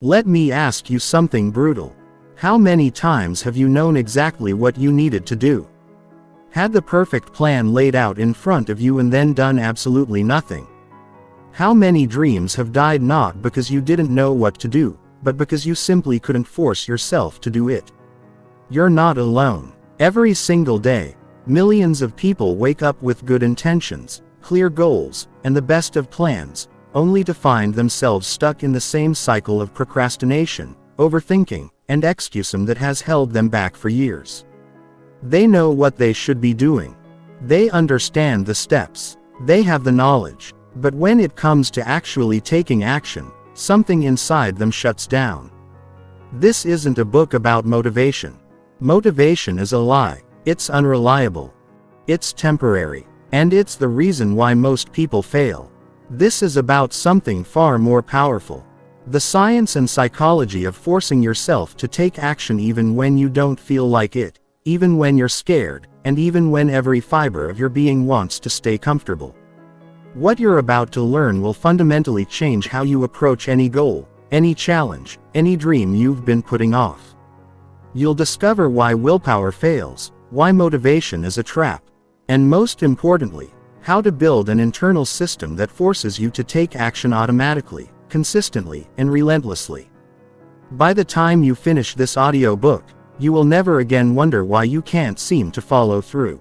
Let me ask you something brutal. How many times have you known exactly what you needed to do? Had the perfect plan laid out in front of you and then done absolutely nothing? How many dreams have died not because you didn't know what to do, but because you simply couldn't force yourself to do it? You're not alone. Every single day, millions of people wake up with good intentions, clear goals, and the best of plans, only to find themselves stuck in the same cycle of procrastination, overthinking, and excusing that has held them back for years. They know what they should be doing. They understand the steps. They have the knowledge. But when it comes to actually taking action, something inside them shuts down. This isn't a book about motivation. Motivation is a lie. It's unreliable. It's temporary. And it's the reason why most people fail. This is about something far more powerful. The science and psychology of forcing yourself to take action even when you don't feel like it, even when you're scared, and even when every fiber of your being wants to stay comfortable. What you're about to learn will fundamentally change how you approach any goal, any challenge, any dream you've been putting off. You'll discover why willpower fails, why motivation is a trap, and most importantly, how to build an internal system that forces you to take action automatically, consistently, and relentlessly. By the time you finish this audiobook, you will never again wonder why you can't seem to follow through.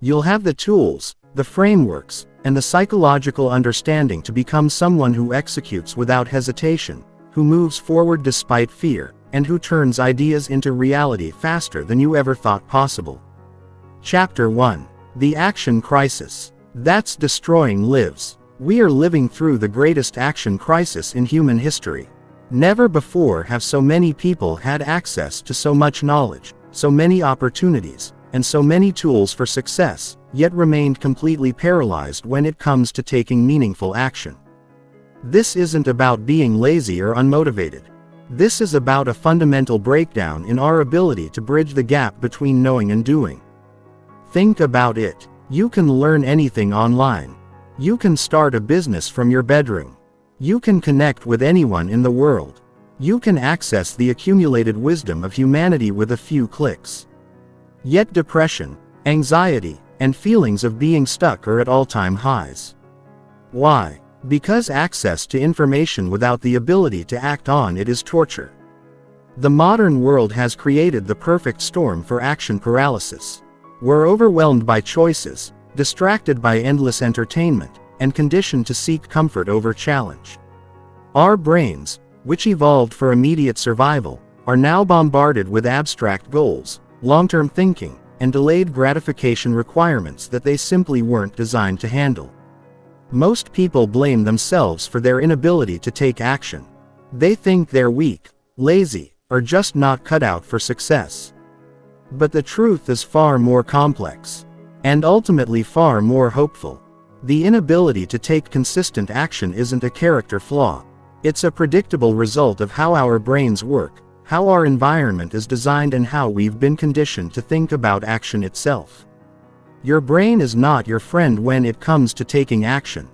You'll have the tools, the frameworks, and the psychological understanding to become someone who executes without hesitation, who moves forward despite fear, and who turns ideas into reality faster than you ever thought possible. Chapter 1. The Action Crisis. That's destroying lives. We are living through the greatest action crisis in human history. Never before have so many people had access to so much knowledge, so many opportunities, and so many tools for success, yet remained completely paralyzed when it comes to taking meaningful action. This isn't about being lazy or unmotivated. This is about a fundamental breakdown in our ability to bridge the gap between knowing and doing. Think about it. You can learn anything online. You can start a business from your bedroom. You can connect with anyone in the world. You can access the accumulated wisdom of humanity with a few clicks. Yet depression, anxiety, and feelings of being stuck are at all-time highs. Why? Because access to information without the ability to act on it is torture. The modern world has created the perfect storm for action paralysis. We're overwhelmed by choices, distracted by endless entertainment, and conditioned to seek comfort over challenge. Our brains, which evolved for immediate survival, are now bombarded with abstract goals, long-term thinking, and delayed gratification requirements that they simply weren't designed to handle. Most people blame themselves for their inability to take action. They think they're weak, lazy, or just not cut out for success. But the truth is far more complex, and ultimately far more hopeful. The inability to take consistent action isn't a character flaw. It's a predictable result of how our brains work, how our environment is designed, and how we've been conditioned to think about action itself. Your brain is not your friend when it comes to taking action.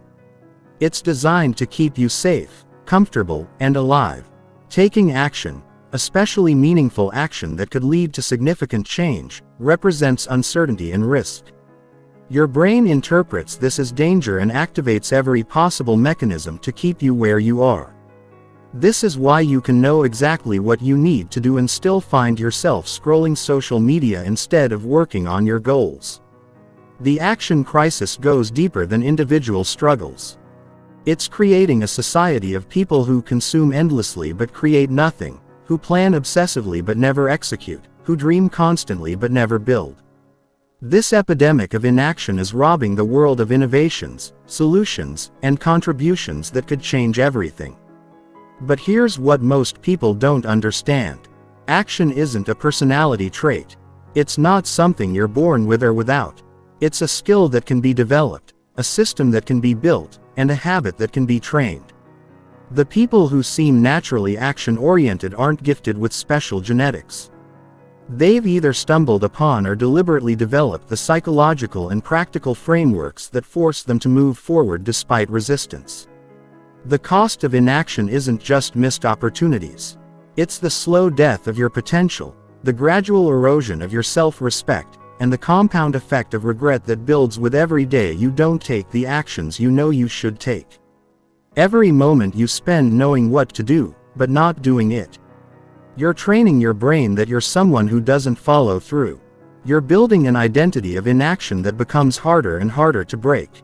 It's designed to keep you safe, comfortable, and alive. Taking action, especially meaningful action that could lead to significant change, represents uncertainty and risk. Your brain interprets this as danger and activates every possible mechanism to keep you where you are. This is why you can know exactly what you need to do and still find yourself scrolling social media instead of working on your goals. The action crisis goes deeper than individual struggles. It's creating a society of people who consume endlessly but create nothing, who plan obsessively but never execute, who dream constantly but never build. This epidemic of inaction is robbing the world of innovations, solutions, and contributions that could change everything. But here's what most people don't understand. Action isn't a personality trait. It's not something you're born with or without. It's a skill that can be developed, a system that can be built, and a habit that can be trained. The people who seem naturally action-oriented aren't gifted with special genetics. They've either stumbled upon or deliberately developed the psychological and practical frameworks that force them to move forward despite resistance. The cost of inaction isn't just missed opportunities. It's the slow death of your potential, the gradual erosion of your self-respect, and the compound effect of regret that builds with every day you don't take the actions you know you should take. Every moment you spend knowing what to do, but not doing it. You're training your brain that you're someone who doesn't follow through. You're building an identity of inaction that becomes harder and harder to break.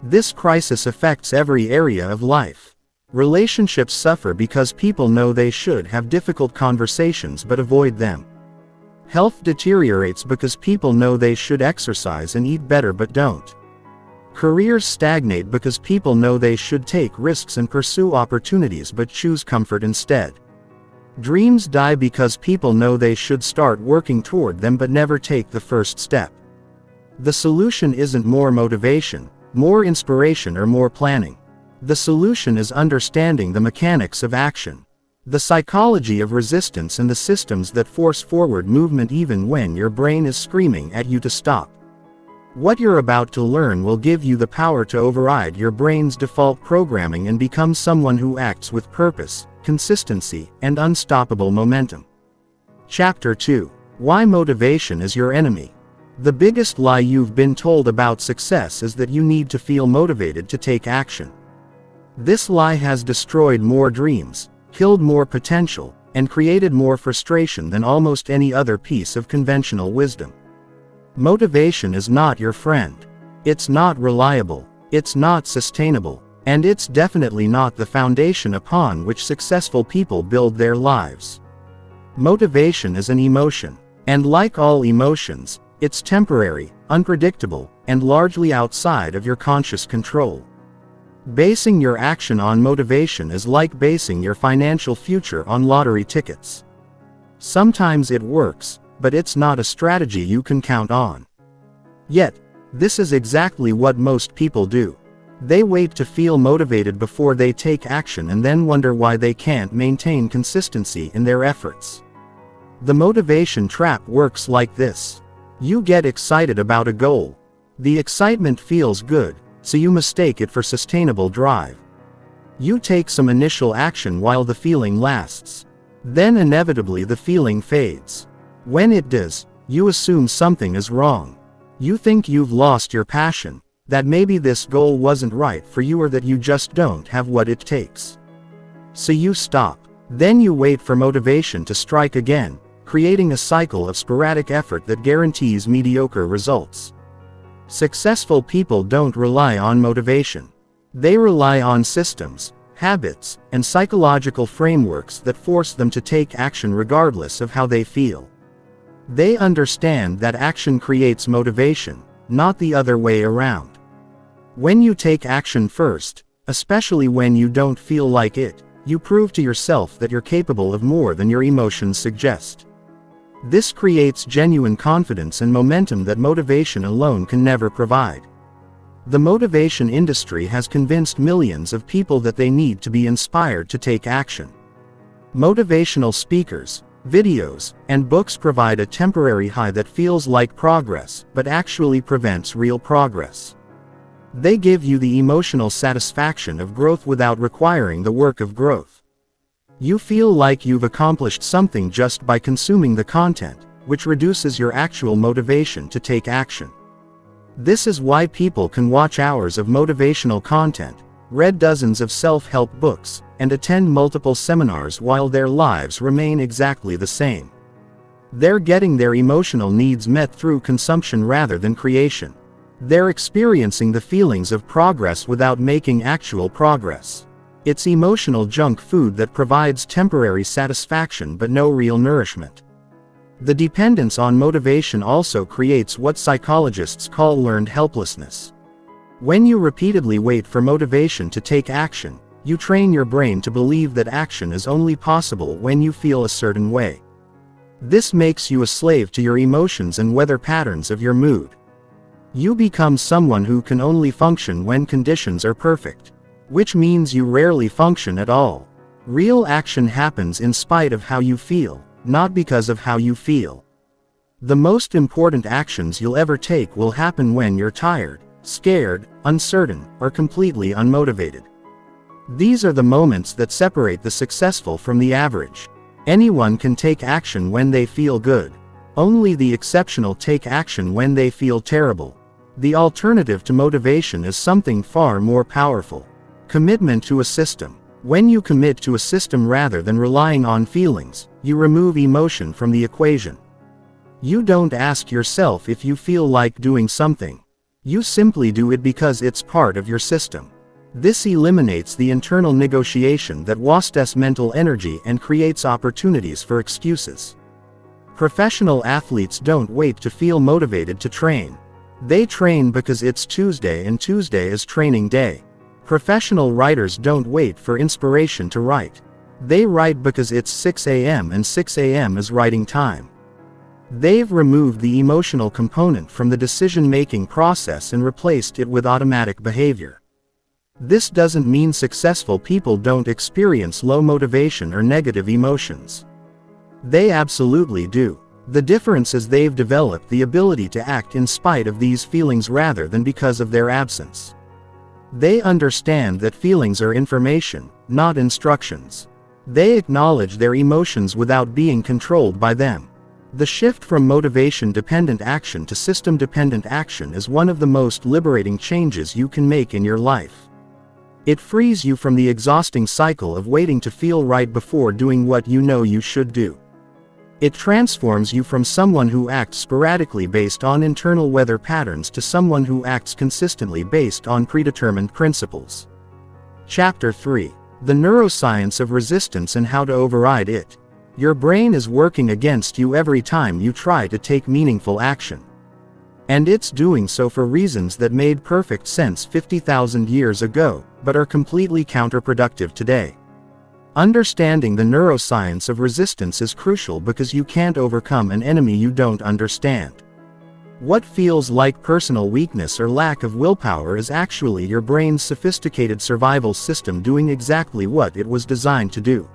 This crisis affects every area of life. Relationships suffer because people know they should have difficult conversations but avoid them. Health deteriorates because people know they should exercise and eat better but don't. Careers stagnate because people know they should take risks and pursue opportunities but choose comfort instead. Dreams die because people know they should start working toward them but never take the first step. The solution isn't more motivation, more inspiration or more planning. The solution is understanding the mechanics of action, the psychology of resistance and the systems that force forward movement even when your brain is screaming at you to stop. What you're about to learn will give you the power to override your brain's default programming and become someone who acts with purpose, consistency, and unstoppable momentum. Chapter 2. Why motivation is your enemy. The biggest lie you've been told about success is that you need to feel motivated to take action. This lie has destroyed more dreams, killed more potential, and created more frustration than almost any other piece of conventional wisdom. Motivation is not your friend. It's not reliable, it's not sustainable, and it's definitely not the foundation upon which successful people build their lives. Motivation is an emotion, and like all emotions, it's temporary, unpredictable, and largely outside of your conscious control. Basing your action on motivation is like basing your financial future on lottery tickets. Sometimes it works, but it's not a strategy you can count on. Yet, this is exactly what most people do. They wait to feel motivated before they take action and then wonder why they can't maintain consistency in their efforts. The motivation trap works like this. You get excited about a goal. The excitement feels good, so you mistake it for sustainable drive. You take some initial action while the feeling lasts. Then inevitably the feeling fades. When it does, you assume something is wrong. You think you've lost your passion, that maybe this goal wasn't right for you or that you just don't have what it takes. So you stop. Then you wait for motivation to strike again, creating a cycle of sporadic effort that guarantees mediocre results. Successful people don't rely on motivation. They rely on systems, habits, and psychological frameworks that force them to take action regardless of how they feel. They understand that action creates motivation, not the other way around. When you take action first, especially when you don't feel like it, you prove to yourself that you're capable of more than your emotions suggest. This creates genuine confidence and momentum that motivation alone can never provide. The motivation industry has convinced millions of people that they need to be inspired to take action. Motivational speakers, videos, and books provide a temporary high that feels like progress, but actually prevents real progress. They give you the emotional satisfaction of growth without requiring the work of growth. You feel like you've accomplished something just by consuming the content, which reduces your actual motivation to take action. This is why people can watch hours of motivational content, read dozens of self-help books, and attend multiple seminars while their lives remain exactly the same. They're getting their emotional needs met through consumption rather than creation. They're experiencing the feelings of progress without making actual progress. It's emotional junk food that provides temporary satisfaction but no real nourishment. The dependence on motivation also creates what psychologists call learned helplessness. When you repeatedly wait for motivation to take action, you train your brain to believe that action is only possible when you feel a certain way. This makes you a slave to your emotions and weather patterns of your mood. You become someone who can only function when conditions are perfect, which means you rarely function at all. Real action happens in spite of how you feel, not because of how you feel. The most important actions you'll ever take will happen when you're tired, scared, uncertain, or completely unmotivated. These are the moments that separate the successful from the average. Anyone can take action when they feel good. Only the exceptional take action when they feel terrible. The alternative to motivation is something far more powerful. Commitment to a system. When you commit to a system rather than relying on feelings, you remove emotion from the equation. You don't ask yourself if you feel like doing something. You simply do it because it's part of your system. This eliminates the internal negotiation that wastes mental energy and creates opportunities for excuses. Professional athletes don't wait to feel motivated to train. They train because it's Tuesday and Tuesday is training day. Professional writers don't wait for inspiration to write. They write because it's 6 a.m. and 6 a.m. is writing time. They've removed the emotional component from the decision-making process and replaced it with automatic behavior. This doesn't mean successful people don't experience low motivation or negative emotions. They absolutely do. The difference is they've developed the ability to act in spite of these feelings rather than because of their absence. They understand that feelings are information, not instructions. They acknowledge their emotions without being controlled by them. The shift from motivation-dependent action to system-dependent action is one of the most liberating changes you can make in your life. It frees you from the exhausting cycle of waiting to feel right before doing what you know you should do. It transforms you from someone who acts sporadically based on internal weather patterns to someone who acts consistently based on predetermined principles. Chapter 3. The Neuroscience of Resistance and How to Override It. Your brain is working against you every time you try to take meaningful action. And it's doing so for reasons that made perfect sense 50,000 years ago, but are completely counterproductive today. Understanding the neuroscience of resistance is crucial because you can't overcome an enemy you don't understand. What feels like personal weakness or lack of willpower is actually your brain's sophisticated survival system doing exactly what it was designed to do.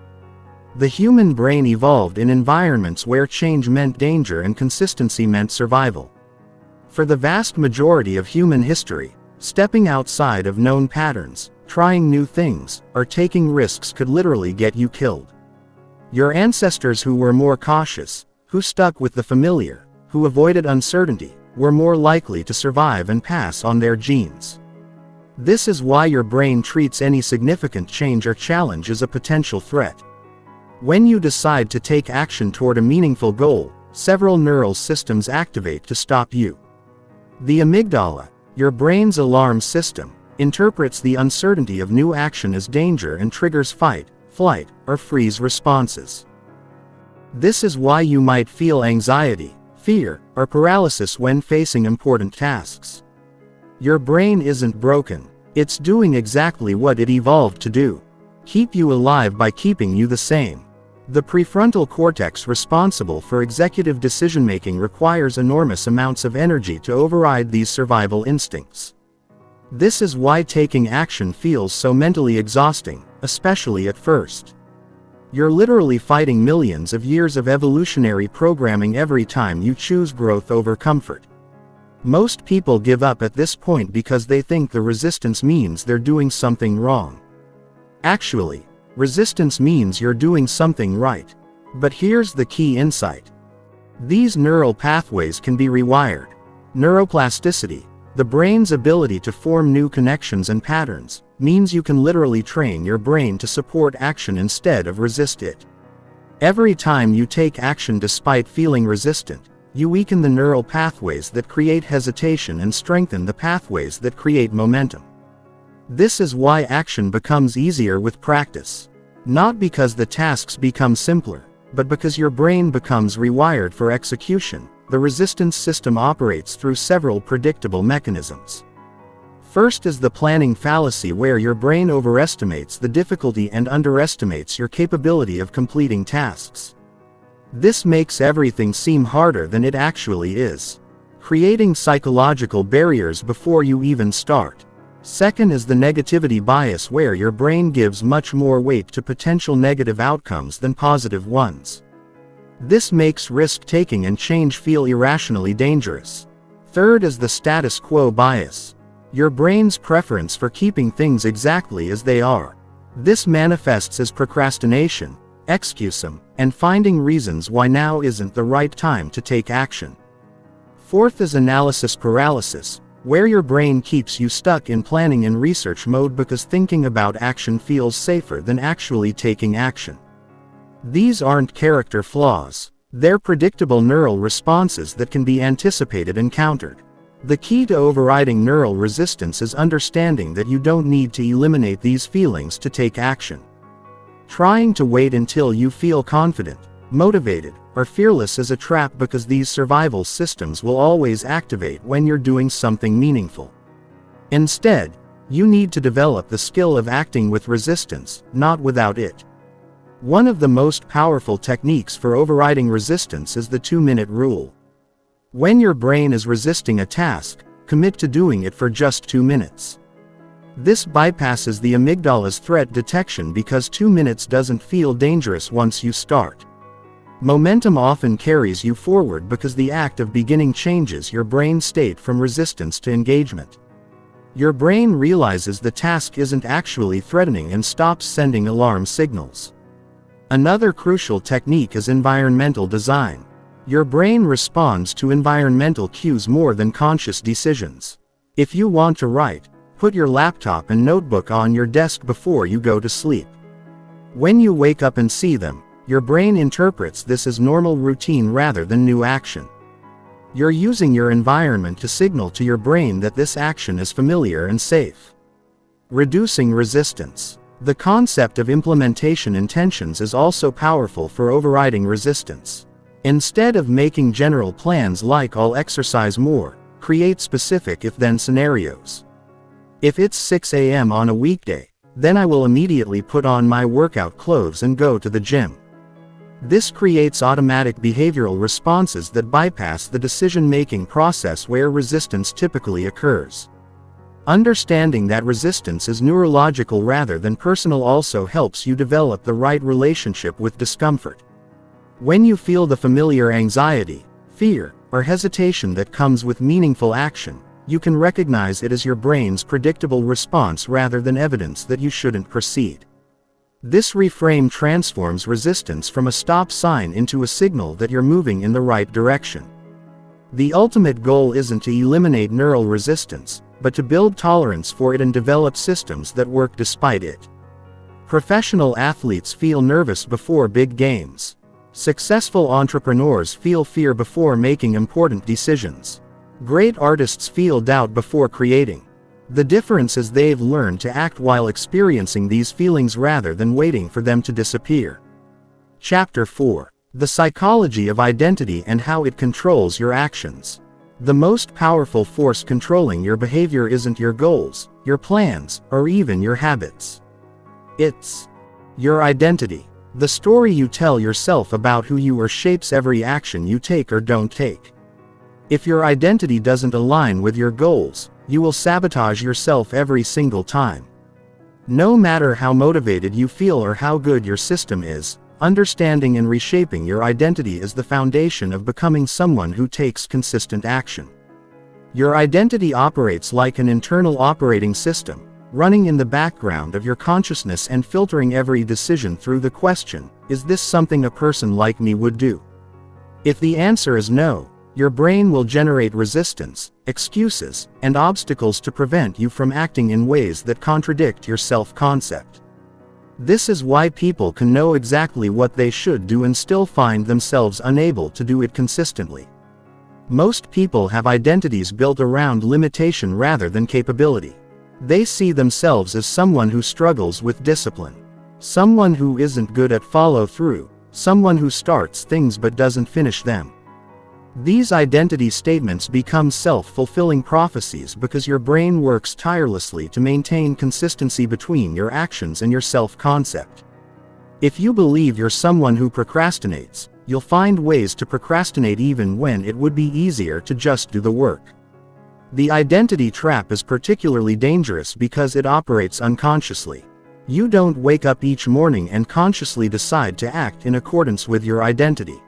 The human brain evolved in environments where change meant danger and consistency meant survival. For the vast majority of human history, stepping outside of known patterns, trying new things, or taking risks could literally get you killed. Your ancestors who were more cautious, who stuck with the familiar, who avoided uncertainty, were more likely to survive and pass on their genes. This is why your brain treats any significant change or challenge as a potential threat. When you decide to take action toward a meaningful goal, several neural systems activate to stop you. The amygdala, your brain's alarm system, interprets the uncertainty of new action as danger and triggers fight, flight, or freeze responses. This is why you might feel anxiety, fear, or paralysis when facing important tasks. Your brain isn't broken. It's doing exactly what it evolved to do. Keep you alive by keeping you the same. The prefrontal cortex responsible for executive decision-making requires enormous amounts of energy to override these survival instincts. This is why taking action feels so mentally exhausting, especially at first. You're literally fighting millions of years of evolutionary programming every time you choose growth over comfort. Most people give up at this point because they think the resistance means they're doing something wrong. Actually, resistance means you're doing something right. But here's the key insight. These neural pathways can be rewired. Neuroplasticity, the brain's ability to form new connections and patterns, means you can literally train your brain to support action instead of resist it. Every time you take action despite feeling resistant, you weaken the neural pathways that create hesitation and strengthen the pathways that create momentum. This is why action becomes easier with practice. Not because the tasks become simpler, but because your brain becomes rewired for execution. The resistance system operates through several predictable mechanisms. First is the planning fallacy, where your brain overestimates the difficulty and underestimates your capability of completing tasks. This makes everything seem harder than it actually is, creating psychological barriers before you even start. Second is the negativity bias, where your brain gives much more weight to potential negative outcomes than positive ones. This makes risk-taking and change feel irrationally dangerous. Third is the status quo bias, your brain's preference for keeping things exactly as they are. This manifests as procrastination, excusing, and finding reasons why now isn't the right time to take action. Fourth is analysis paralysis, where your brain keeps you stuck in planning and research mode because thinking about action feels safer than actually taking action. These aren't character flaws. They're predictable neural responses that can be anticipated and countered. The key to overriding neural resistance is understanding that you don't need to eliminate these feelings to take action. Trying to wait until you feel confident, motivated, or fearless is a trap because these survival systems will always activate when you're doing something meaningful. Instead, you need to develop the skill of acting with resistance, not without it. One of the most powerful techniques for overriding resistance is the 2-minute rule. When your brain is resisting a task, commit to doing it for just 2 minutes. This bypasses the amygdala's threat detection because 2 minutes doesn't feel dangerous once you start. Momentum often carries you forward because the act of beginning changes your brain state from resistance to engagement. Your brain realizes the task isn't actually threatening and stops sending alarm signals. Another crucial technique is environmental design. Your brain responds to environmental cues more than conscious decisions. If you want to write, put your laptop and notebook on your desk before you go to sleep. When you wake up and see them, your brain interprets this as normal routine rather than new action. You're using your environment to signal to your brain that this action is familiar and safe. Reducing resistance. The concept of implementation intentions is also powerful for overriding resistance. Instead of making general plans like "I'll exercise more," create specific if-then scenarios. If it's 6 a.m. on a weekday, then I will immediately put on my workout clothes and go to the gym. This creates automatic behavioral responses that bypass the decision-making process where resistance typically occurs. Understanding that resistance is neurological rather than personal also helps you develop the right relationship with discomfort. When you feel the familiar anxiety, fear, or hesitation that comes with meaningful action, you can recognize it as your brain's predictable response rather than evidence that you shouldn't proceed. This reframe transforms resistance from a stop sign into a signal that you're moving in the right direction. The ultimate goal isn't to eliminate neural resistance, but to build tolerance for it and develop systems that work despite it. Professional athletes feel nervous before big games. Successful entrepreneurs feel fear before making important decisions. Great artists feel doubt before creating. The difference is they've learned to act while experiencing these feelings rather than waiting for them to disappear. Chapter 4. The Psychology of Identity and How It Controls Your Actions. The most powerful force controlling your behavior isn't your goals, your plans, or even your habits. It's your identity. The story you tell yourself about who you are shapes every action you take or don't take. If your identity doesn't align with your goals, you will sabotage yourself every single time. No matter how motivated you feel or how good your system is, understanding and reshaping your identity is the foundation of becoming someone who takes consistent action. Your identity operates like an internal operating system, running in the background of your consciousness and filtering every decision through the question, is this something a person like me would do? If the answer is no, your brain will generate resistance, excuses, and obstacles to prevent you from acting in ways that contradict your self-concept. This is why people can know exactly what they should do and still find themselves unable to do it consistently. Most people have identities built around limitation rather than capability. They see themselves as someone who struggles with discipline, someone who isn't good at follow-through, someone who starts things but doesn't finish them. These identity statements become self-fulfilling prophecies because your brain works tirelessly to maintain consistency between your actions and your self-concept. If you believe you're someone who procrastinates, you'll find ways to procrastinate even when it would be easier to just do the work. The identity trap is particularly dangerous because it operates unconsciously. You don't wake up each morning and consciously decide to act in accordance with your identity.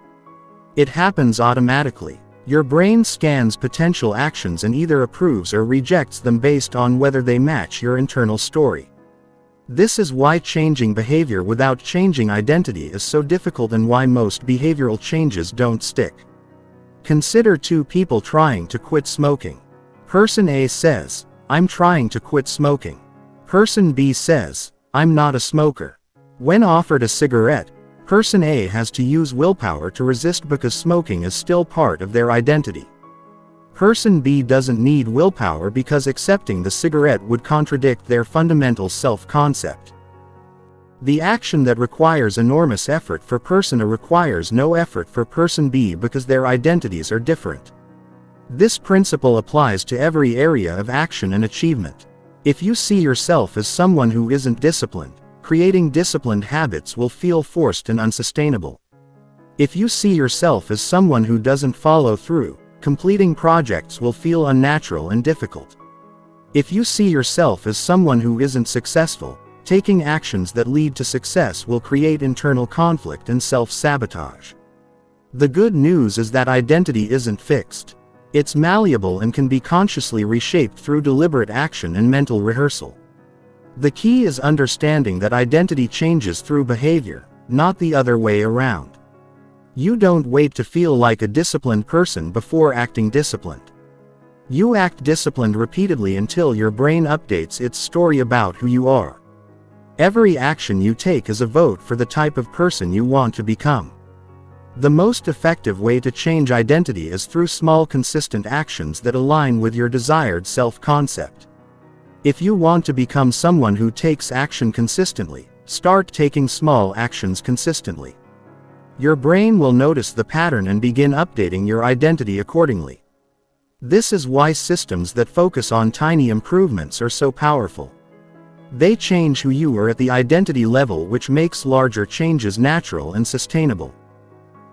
It happens automatically. Your brain scans potential actions and either approves or rejects them based on whether they match your internal story. This is why changing behavior without changing identity is so difficult and why most behavioral changes don't stick. Consider two people trying to quit smoking. Person A says, "I'm trying to quit smoking." Person B says, "I'm not a smoker." When offered a cigarette, person A has to use willpower to resist because smoking is still part of their identity. Person B doesn't need willpower because accepting the cigarette would contradict their fundamental self-concept. The action that requires enormous effort for person A requires no effort for person B because their identities are different. This principle applies to every area of action and achievement. If you see yourself as someone who isn't disciplined, creating disciplined habits will feel forced and unsustainable. If you see yourself as someone who doesn't follow through, completing projects will feel unnatural and difficult. If you see yourself as someone who isn't successful, taking actions that lead to success will create internal conflict and self-sabotage. The good news is that identity isn't fixed. It's malleable and can be consciously reshaped through deliberate action and mental rehearsal. The key is understanding that identity changes through behavior, not the other way around. You don't wait to feel like a disciplined person before acting disciplined. You act disciplined repeatedly until your brain updates its story about who you are. Every action you take is a vote for the type of person you want to become. The most effective way to change identity is through small consistent actions that align with your desired self-concept. If you want to become someone who takes action consistently, start taking small actions consistently. Your brain will notice the pattern and begin updating your identity accordingly. This is why systems that focus on tiny improvements are so powerful. They change who you are at the identity level, which makes larger changes natural and sustainable.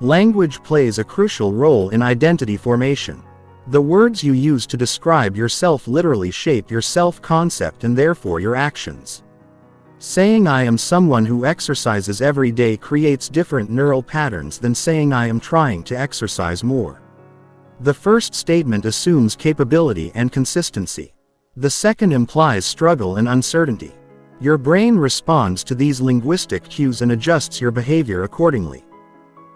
Language plays a crucial role in identity formation. The words you use to describe yourself literally shape your self-concept and therefore your actions. Saying "I am someone who exercises every day" creates different neural patterns than saying "I am trying to exercise more." The first statement assumes capability and consistency. The second implies struggle and uncertainty. Your brain responds to these linguistic cues and adjusts your behavior accordingly.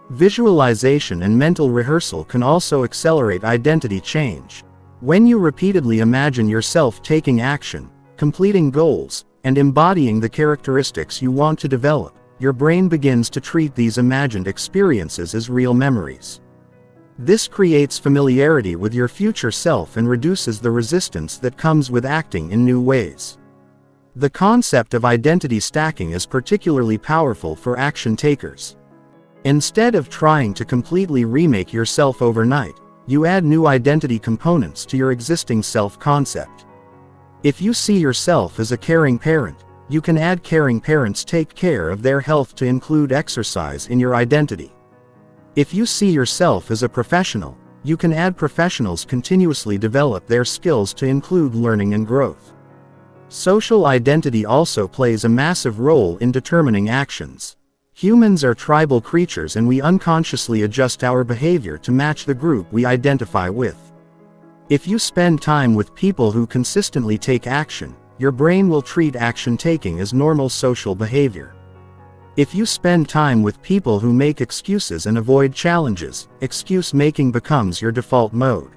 Visualization and mental rehearsal can also accelerate identity change. When you repeatedly imagine yourself taking action, completing goals, and embodying the characteristics you want to develop, your brain begins to treat these imagined experiences as real memories. This creates familiarity with your future self and reduces the resistance that comes with acting in new ways. The concept of identity stacking is particularly powerful for action takers. Instead of trying to completely remake yourself overnight, you add new identity components to your existing self-concept. If you see yourself as a caring parent, you can add caring parents take care of their health to include exercise in your identity. If you see yourself as a professional, you can add professionals continuously develop their skills to include learning and growth. Social identity also plays a massive role in determining actions. Humans are tribal creatures and we unconsciously adjust our behavior to match the group we identify with. If you spend time with people who consistently take action, your brain will treat action taking as normal social behavior. If you spend time with people who make excuses and avoid challenges, excuse making becomes your default mode.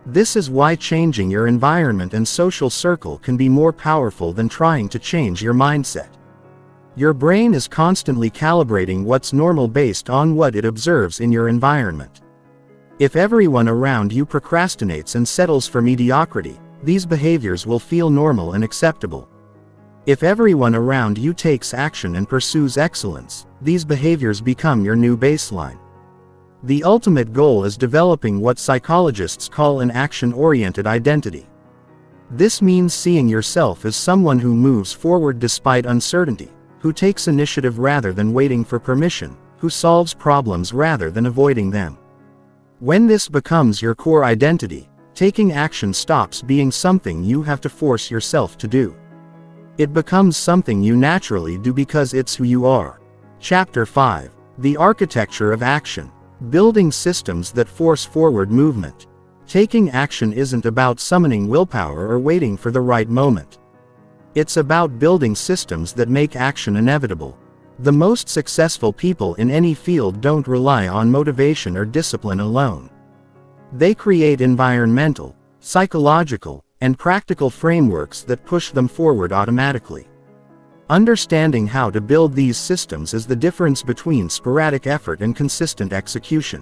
This is why changing your environment and social circle can be more powerful than trying to change your mindset. Your brain is constantly calibrating what's normal based on what it observes in your environment. If everyone around you procrastinates and settles for mediocrity, these behaviors will feel normal and acceptable. If everyone around you takes action and pursues excellence, these behaviors become your new baseline. The ultimate goal is developing what psychologists call an action-oriented identity. This means seeing yourself as someone who moves forward despite uncertainty, who takes initiative rather than waiting for permission, who solves problems rather than avoiding them. When this becomes your core identity, taking action stops being something you have to force yourself to do. It becomes something you naturally do because it's who you are. Chapter 5. The Architecture of Action. Building systems that force forward movement. Taking action isn't about summoning willpower or waiting for the right moment. It's about building systems that make action inevitable. The most successful people in any field don't rely on motivation or discipline alone. They create environmental, psychological, and practical frameworks that push them forward automatically. Understanding how to build these systems is the difference between sporadic effort and consistent execution.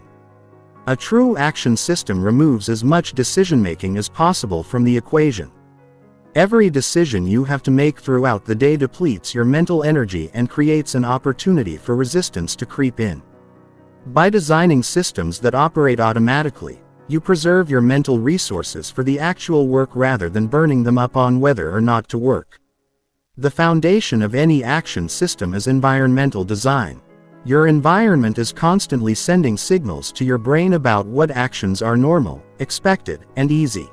A true action system removes as much decision-making as possible from the equation. Every decision you have to make throughout the day depletes your mental energy and creates an opportunity for resistance to creep in. By designing systems that operate automatically, you preserve your mental resources for the actual work rather than burning them up on whether or not to work. The foundation of any action system is environmental design. Your environment is constantly sending signals to your brain about what actions are normal, expected, and easy.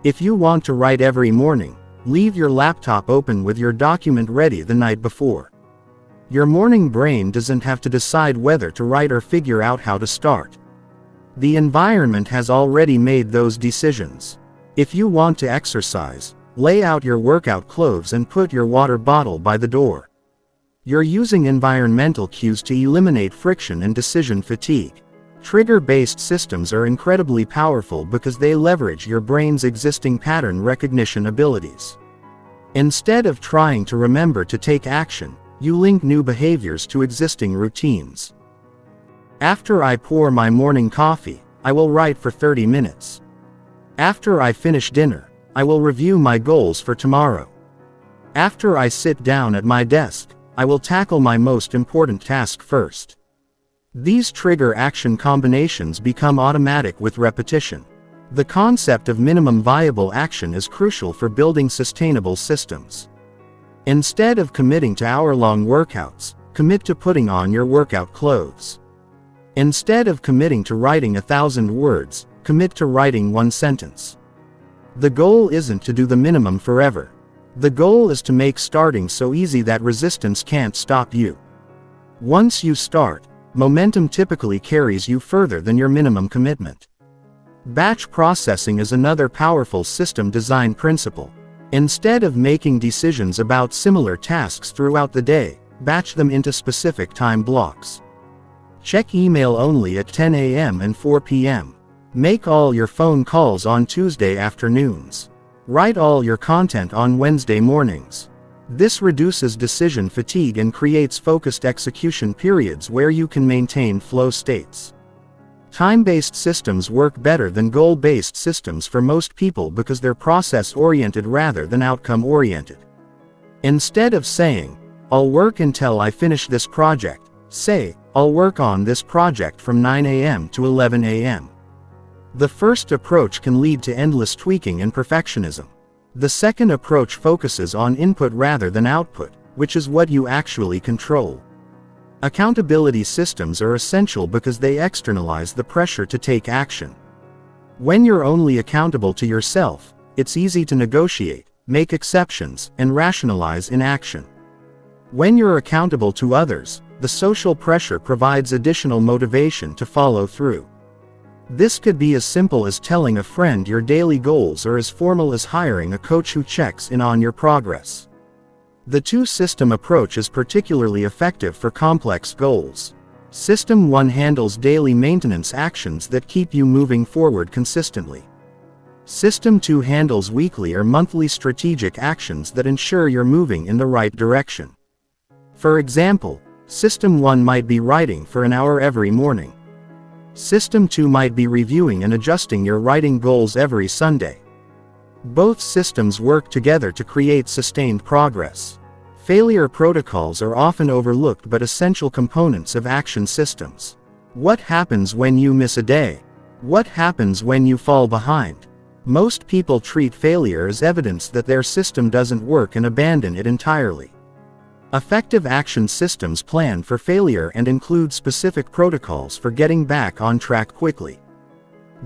If you want to write every morning, leave your laptop open with your document ready the night before. Your morning brain doesn't have to decide whether to write or figure out how to start. The environment has already made those decisions. If you want to exercise, lay out your workout clothes and put your water bottle by the door. You're using environmental cues to eliminate friction and decision fatigue. Trigger-based systems are incredibly powerful because they leverage your brain's existing pattern recognition abilities. Instead of trying to remember to take action, you link new behaviors to existing routines. After I pour my morning coffee, I will write for 30 minutes. After I finish dinner, I will review my goals for tomorrow. After I sit down at my desk, I will tackle my most important task first. These trigger-action combinations become automatic with repetition. The concept of minimum viable action is crucial for building sustainable systems. Instead of committing to hour-long workouts, commit to putting on your workout clothes. Instead of committing to writing 1,000 words, commit to writing 1 sentence. The goal isn't to do the minimum forever. The goal is to make starting so easy that resistance can't stop you. Once you start, momentum typically carries you further than your minimum commitment. Batch processing is another powerful system design principle. Instead of making decisions about similar tasks throughout the day, batch them into specific time blocks. Check email only at 10 a.m. and 4 p.m. Make all your phone calls on Tuesday afternoons. Write all your content on Wednesday mornings. This reduces decision fatigue and creates focused execution periods where you can maintain flow states. Time-based systems work better than goal-based systems for most people because they're process-oriented rather than outcome-oriented. Instead of saying, "I'll work until I finish this project," say, "I'll work on this project from 9 a.m. to 11 a.m. The first approach can lead to endless tweaking and perfectionism. The second approach focuses on input rather than output, which is what you actually control. Accountability systems are essential because they externalize the pressure to take action. When you're only accountable to yourself, it's easy to negotiate, make exceptions, and rationalize inaction. When you're accountable to others, the social pressure provides additional motivation to follow through. This could be as simple as telling a friend your daily goals or as formal as hiring a coach who checks in on your progress. The two-system approach is particularly effective for complex goals. System 1 handles daily maintenance actions that keep you moving forward consistently. System 2 handles weekly or monthly strategic actions that ensure you're moving in the right direction. For example, System 1 might be writing for an hour every morning. System 2 might be reviewing and adjusting your writing goals every Sunday. Both systems work together to create sustained progress. Failure protocols are often overlooked but essential components of action systems. What happens when you miss a day? What happens when you fall behind? Most people treat failure as evidence that their system doesn't work and abandon it entirely. Effective action systems plan for failure and include specific protocols for getting back on track quickly.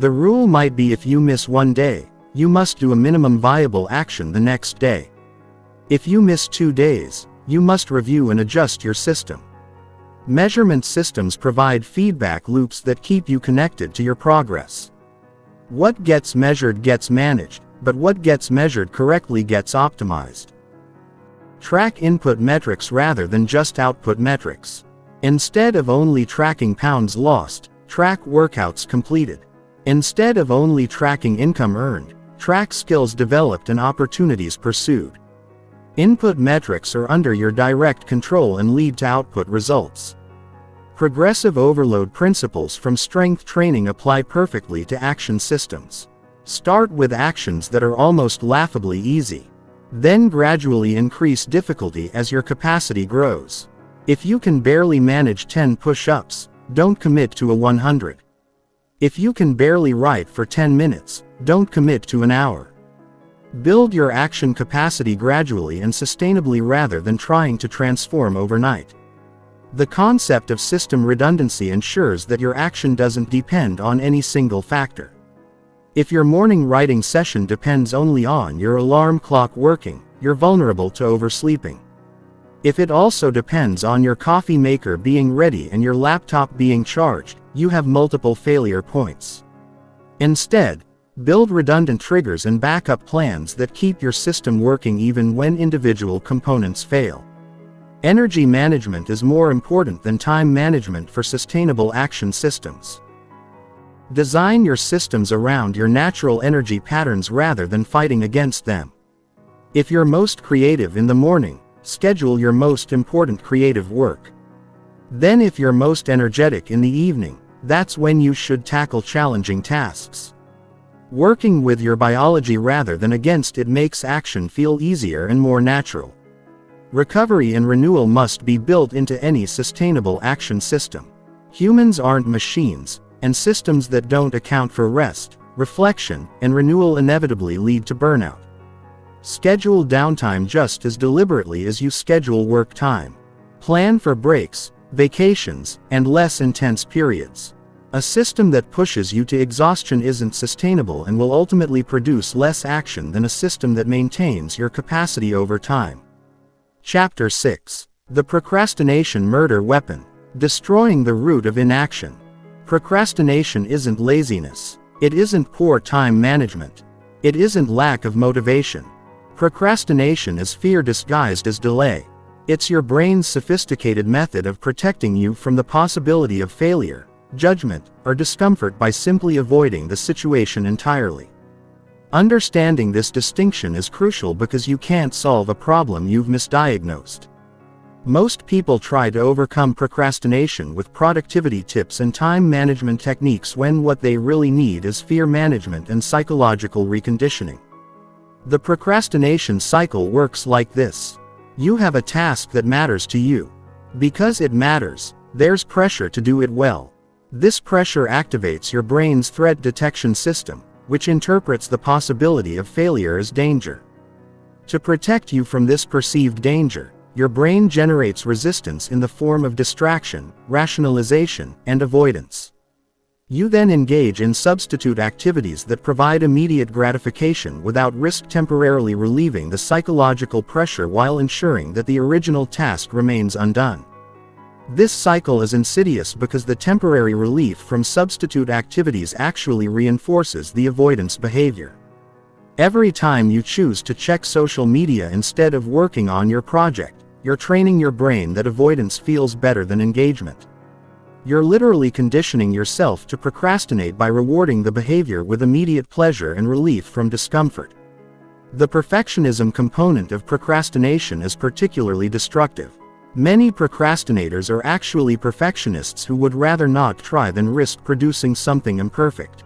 The rule might be if you miss one day, you must do a minimum viable action the next day. If you miss 2 days, you must review and adjust your system. Measurement systems provide feedback loops that keep you connected to your progress. What gets measured gets managed, but what gets measured correctly gets optimized. Track input metrics rather than just output metrics. Instead of only tracking pounds lost, track workouts completed. Instead of only tracking income earned, track skills developed and opportunities pursued. Input metrics are under your direct control and lead to output results. Progressive overload principles from strength training apply perfectly to action systems. Start with actions that are almost laughably easy. Then gradually increase difficulty as your capacity grows. If you can barely manage 10 push-ups, don't commit to a 100. If you can barely write for 10 minutes, don't commit to an hour. Build your action capacity gradually and sustainably rather than trying to transform overnight. The concept of system redundancy ensures that your action doesn't depend on any single factor. If your morning writing session depends only on your alarm clock working, you're vulnerable to oversleeping. If it also depends on your coffee maker being ready and your laptop being charged, you have multiple failure points. Instead, build redundant triggers and backup plans that keep your system working even when individual components fail. Energy management is more important than time management for sustainable action systems. Design your systems around your natural energy patterns rather than fighting against them. If you're most creative in the morning, schedule your most important creative work. Then if you're most energetic in the evening, that's when you should tackle challenging tasks. Working with your biology rather than against it makes action feel easier and more natural. Recovery and renewal must be built into any sustainable action system. Humans aren't machines, and systems that don't account for rest, reflection, and renewal inevitably lead to burnout. Schedule downtime just as deliberately as you schedule work time. Plan for breaks, vacations, and less intense periods. A system that pushes you to exhaustion isn't sustainable and will ultimately produce less action than a system that maintains your capacity over time. Chapter 6. The Procrastination Murder Weapon. Destroying the Root of Inaction. Procrastination isn't laziness. It isn't poor time management. It isn't lack of motivation. Procrastination is fear disguised as delay. It's your brain's sophisticated method of protecting you from the possibility of failure, judgment, or discomfort by simply avoiding the situation entirely. Understanding this distinction is crucial because you can't solve a problem you've misdiagnosed. Most people try to overcome procrastination with productivity tips and time management techniques when what they really need is fear management and psychological reconditioning. The procrastination cycle works like this. You have a task that matters to you. Because it matters, there's pressure to do it well. This pressure activates your brain's threat detection system, which interprets the possibility of failure as danger. To protect you from this perceived danger, your brain generates resistance in the form of distraction, rationalization, and avoidance. You then engage in substitute activities that provide immediate gratification without risk, temporarily relieving the psychological pressure while ensuring that the original task remains undone. This cycle is insidious because the temporary relief from substitute activities actually reinforces the avoidance behavior. Every time you choose to check social media instead of working on your project, you're training your brain that avoidance feels better than engagement. You're literally conditioning yourself to procrastinate by rewarding the behavior with immediate pleasure and relief from discomfort. The perfectionism component of procrastination is particularly destructive. Many procrastinators are actually perfectionists who would rather not try than risk producing something imperfect.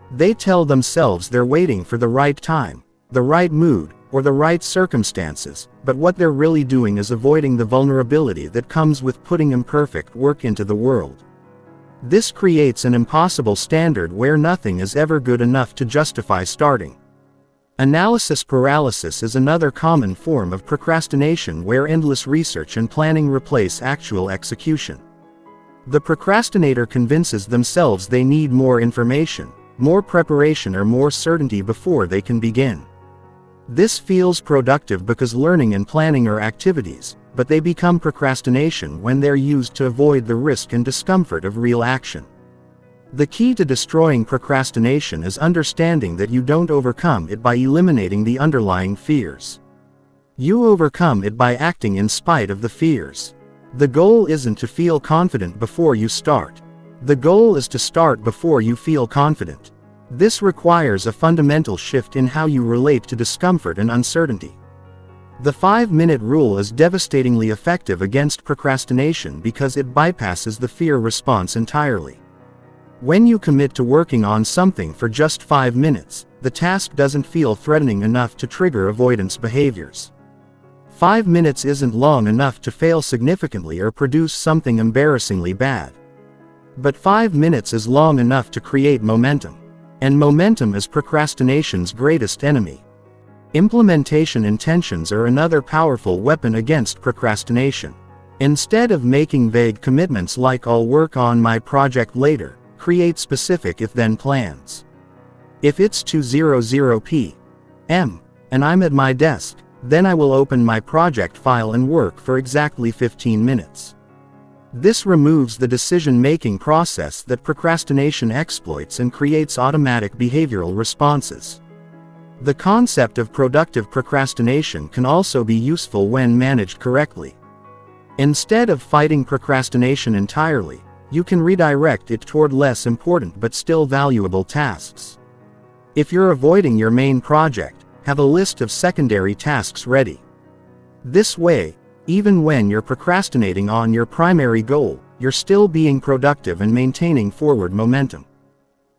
They tell themselves they're waiting for the right time, the right mood, or the right circumstances, but what they're really doing is avoiding the vulnerability that comes with putting imperfect work into the world. This creates an impossible standard where nothing is ever good enough to justify starting. Analysis paralysis is another common form of procrastination where endless research and planning replace actual execution. The procrastinator convinces themselves they need more information, more preparation, or more certainty before they can begin. This feels productive because learning and planning are activities, but they become procrastination when they're used to avoid the risk and discomfort of real action. The key to destroying procrastination is understanding that you don't overcome it by eliminating the underlying fears. You overcome it by acting in spite of the fears. The goal isn't to feel confident before you start. The goal is to start before you feel confident. This requires a fundamental shift in how you relate to discomfort and uncertainty. The 5-minute rule is devastatingly effective against procrastination because it bypasses the fear response entirely. When you commit to working on something for just 5 minutes, the task doesn't feel threatening enough to trigger avoidance behaviors. 5 minutes isn't long enough to fail significantly or produce something embarrassingly bad. But 5 minutes is long enough to create momentum. And momentum is procrastination's greatest enemy. Implementation intentions are another powerful weapon against procrastination. Instead of making vague commitments like "I'll work on my project later," create specific if-then plans. If it's 2:00 p.m. and I'm at my desk, then I will open my project file and work for exactly 15 minutes. This removes the decision-making process that procrastination exploits and creates automatic behavioral responses. The concept of productive procrastination can also be useful when managed correctly. Instead of fighting procrastination entirely, you can redirect it toward less important but still valuable tasks. If you're avoiding your main project, have a list of secondary tasks ready. This way, even when you're procrastinating on your primary goal, you're still being productive and maintaining forward momentum.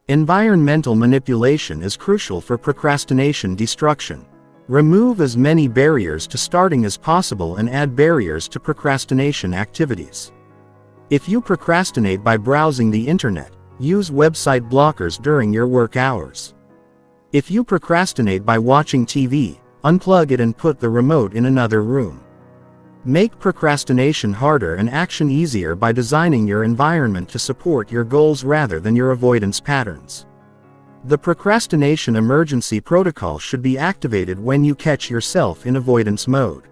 Environmental manipulation is crucial for procrastination destruction. Remove as many barriers to starting as possible and add barriers to procrastination activities. If you procrastinate by browsing the internet, use website blockers during your work hours. If you procrastinate by watching TV, unplug it and put the remote in another room. Make procrastination harder and action easier by designing your environment to support your goals rather than your avoidance patterns. The procrastination emergency protocol should be activated when you catch yourself in avoidance mode.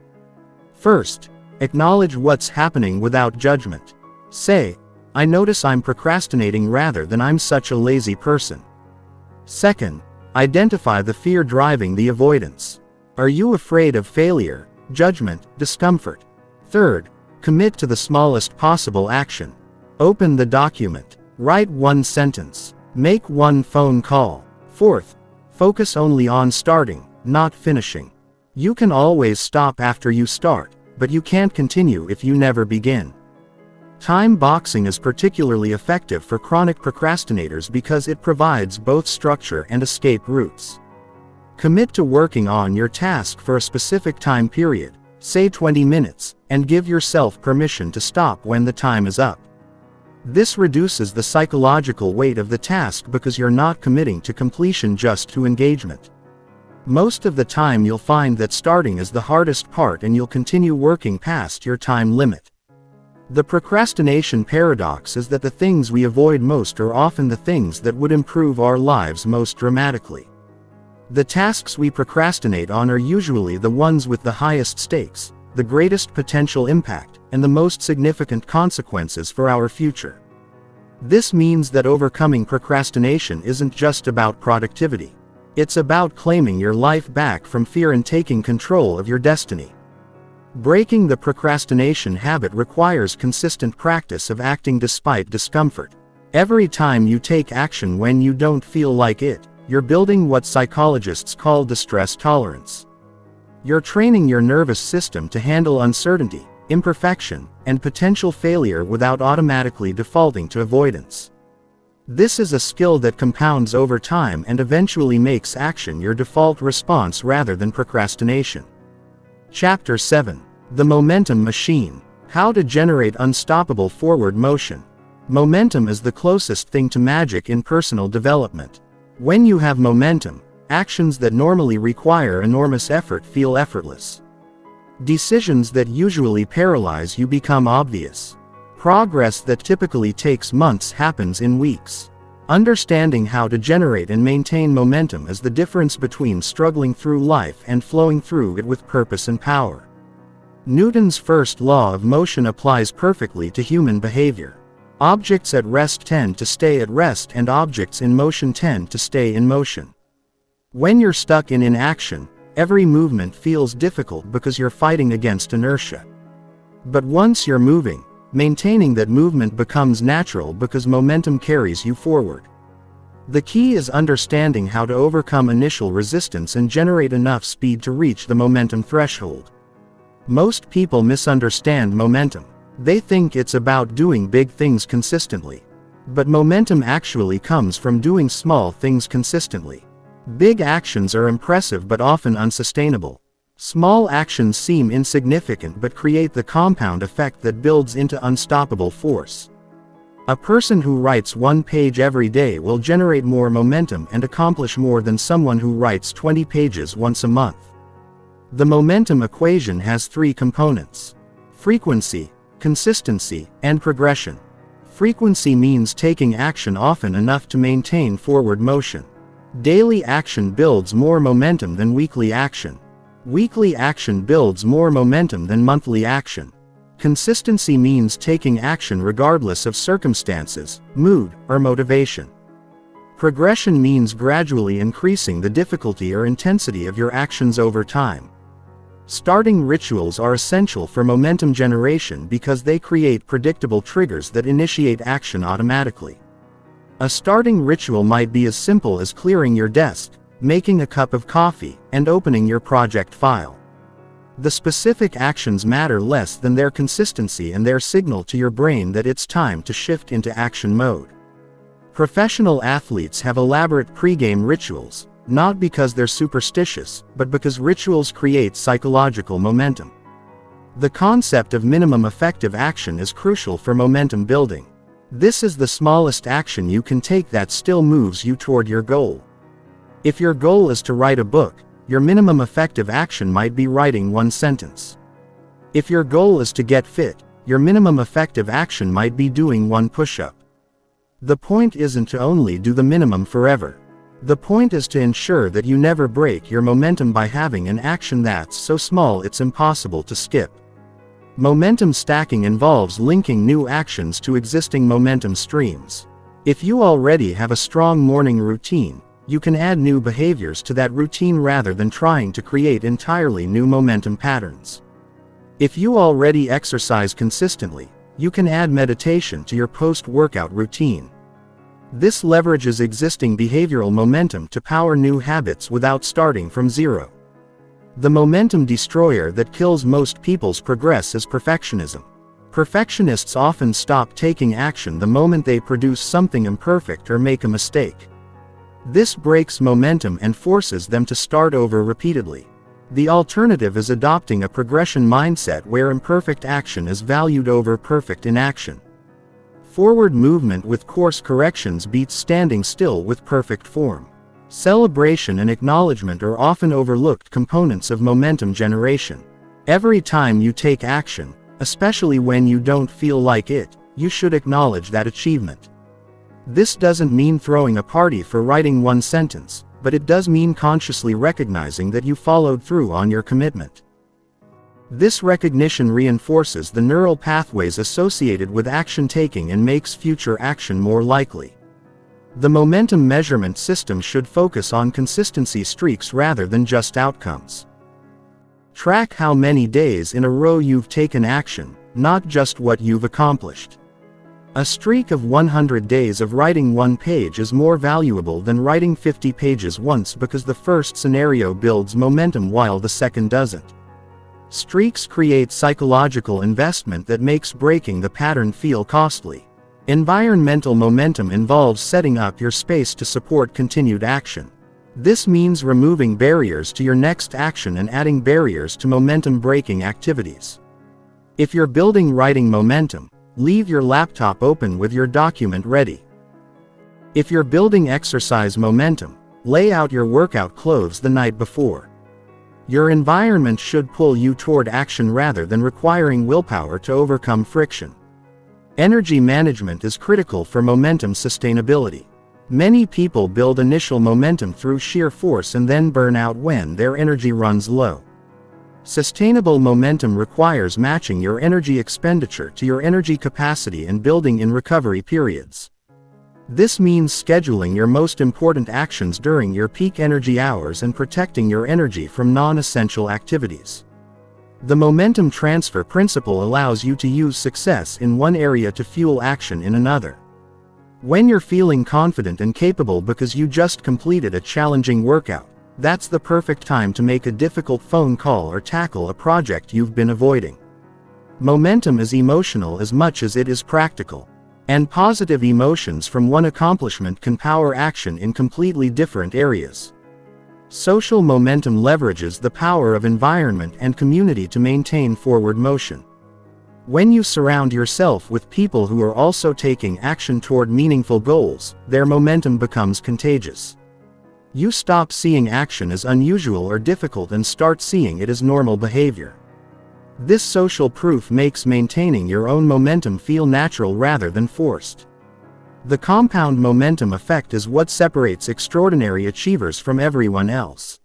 First, acknowledge what's happening without judgment. Say, "I notice I'm procrastinating," rather than "I'm such a lazy person." Second, identify the fear driving the avoidance. Are you afraid of failure, judgment, discomfort? Third, commit to the smallest possible action. Open the document. Write one sentence. Make one phone call. Fourth, focus only on starting, not finishing. You can always stop after you start, but you can't continue if you never begin. Time boxing is particularly effective for chronic procrastinators because it provides both structure and escape routes. Commit to working on your task for a specific time period, say 20 minutes, and give yourself permission to stop when the time is up. This reduces the psychological weight of the task because you're not committing to completion, just to engagement. Most of the time you'll find that starting is the hardest part and you'll continue working past your time limit. The procrastination paradox is that the things we avoid most are often the things that would improve our lives most dramatically. The tasks we procrastinate on are usually the ones with the highest stakes, the greatest potential impact, and the most significant consequences for our future. This means that overcoming procrastination isn't just about productivity. It's about claiming your life back from fear and taking control of your destiny. Breaking the procrastination habit requires consistent practice of acting despite discomfort. Every time you take action when you don't feel like it, you're building what psychologists call distress tolerance. You're training your nervous system to handle uncertainty, imperfection, and potential failure without automatically defaulting to avoidance. This is a skill that compounds over time and eventually makes action your default response rather than procrastination. Chapter 7. The Momentum Machine. How to generate unstoppable forward motion. Momentum is the closest thing to magic in personal development. When you have momentum, actions that normally require enormous effort feel effortless. Decisions that usually paralyze you become obvious. Progress that typically takes months happens in weeks. Understanding how to generate and maintain momentum is the difference between struggling through life and flowing through it with purpose and power. Newton's first law of motion applies perfectly to human behavior. Objects at rest tend to stay at rest, and objects in motion tend to stay in motion. When you're stuck in inaction, Every movement feels difficult because you're fighting against inertia. But once you're moving, maintaining that movement becomes natural because momentum carries you forward. The key is understanding how to overcome initial resistance and generate enough speed to reach the momentum threshold. Most people misunderstand momentum. They think it's about doing big things consistently. But momentum actually comes from doing small things consistently. Big actions are impressive but often unsustainable. Small actions seem insignificant but create the compound effect that builds into unstoppable force. A person who writes 1 page every day will generate more momentum and accomplish more than someone who writes 20 pages once a month. The momentum equation has 3 components: frequency, consistency, and progression. Frequency means taking action often enough to maintain forward motion. Daily action builds more momentum than weekly action. Weekly action builds more momentum than monthly action. Consistency means taking action regardless of circumstances, mood, or motivation. Progression means gradually increasing the difficulty or intensity of your actions over time. Starting rituals are essential for momentum generation because they create predictable triggers that initiate action automatically. A starting ritual might be as simple as clearing your desk, making a cup of coffee, and opening your project file. The specific actions matter less than their consistency and their signal to your brain that it's time to shift into action mode. Professional athletes have elaborate pre-game rituals, not because they're superstitious, but because rituals create psychological momentum. The concept of minimum effective action is crucial for momentum building. This is the smallest action you can take that still moves you toward your goal. If your goal is to write a book, your minimum effective action might be writing 1 sentence. If your goal is to get fit, your minimum effective action might be doing 1 push-up. The point isn't to only do the minimum forever. The point is to ensure that you never break your momentum by having an action that's so small it's impossible to skip. Momentum stacking involves linking new actions to existing momentum streams. If you already have a strong morning routine, you can add new behaviors to that routine rather than trying to create entirely new momentum patterns. If you already exercise consistently, you can add meditation to your post-workout routine. This leverages existing behavioral momentum to power new habits without starting from zero. The momentum destroyer that kills most people's progress is perfectionism. Perfectionists often stop taking action the moment they produce something imperfect or make a mistake. This breaks momentum and forces them to start over repeatedly. The alternative is adopting a progression mindset where imperfect action is valued over perfect inaction. Forward movement with course corrections beats standing still with perfect form. Celebration and acknowledgement are often overlooked components of momentum generation. Every time you take action, especially when you don't feel like it, you should acknowledge that achievement. This doesn't mean throwing a party for writing 1 sentence, but it does mean consciously recognizing that you followed through on your commitment. This recognition reinforces the neural pathways associated with action taking and makes future action more likely. The momentum measurement system should focus on consistency streaks rather than just outcomes. Track how many days in a row you've taken action, not just what you've accomplished. A streak of 100 days of writing 1 page is more valuable than writing 50 pages once because the first scenario builds momentum while the second doesn't. Streaks create psychological investment that makes breaking the pattern feel costly. Environmental momentum involves setting up your space to support continued action. This means removing barriers to your next action and adding barriers to momentum-breaking activities. If you're building writing momentum, leave your laptop open with your document ready. If you're building exercise momentum, lay out your workout clothes the night before. Your environment should pull you toward action rather than requiring willpower to overcome friction. Energy management is critical for momentum sustainability. Many people build initial momentum through sheer force and then burn out when their energy runs low. Sustainable momentum requires matching your energy expenditure to your energy capacity and building in recovery periods. This means scheduling your most important actions during your peak energy hours and protecting your energy from non-essential activities. The momentum transfer principle allows you to use success in one area to fuel action in another. When you're feeling confident and capable because you just completed a challenging workout, that's the perfect time to make a difficult phone call or tackle a project you've been avoiding. Momentum is emotional as much as it is practical. And positive emotions from one accomplishment can power action in completely different areas. Social momentum leverages the power of environment and community to maintain forward motion. When you surround yourself with people who are also taking action toward meaningful goals, their momentum becomes contagious. You stop seeing action as unusual or difficult and start seeing it as normal behavior. This social proof makes maintaining your own momentum feel natural rather than forced. The compound momentum effect is what separates extraordinary achievers from everyone else.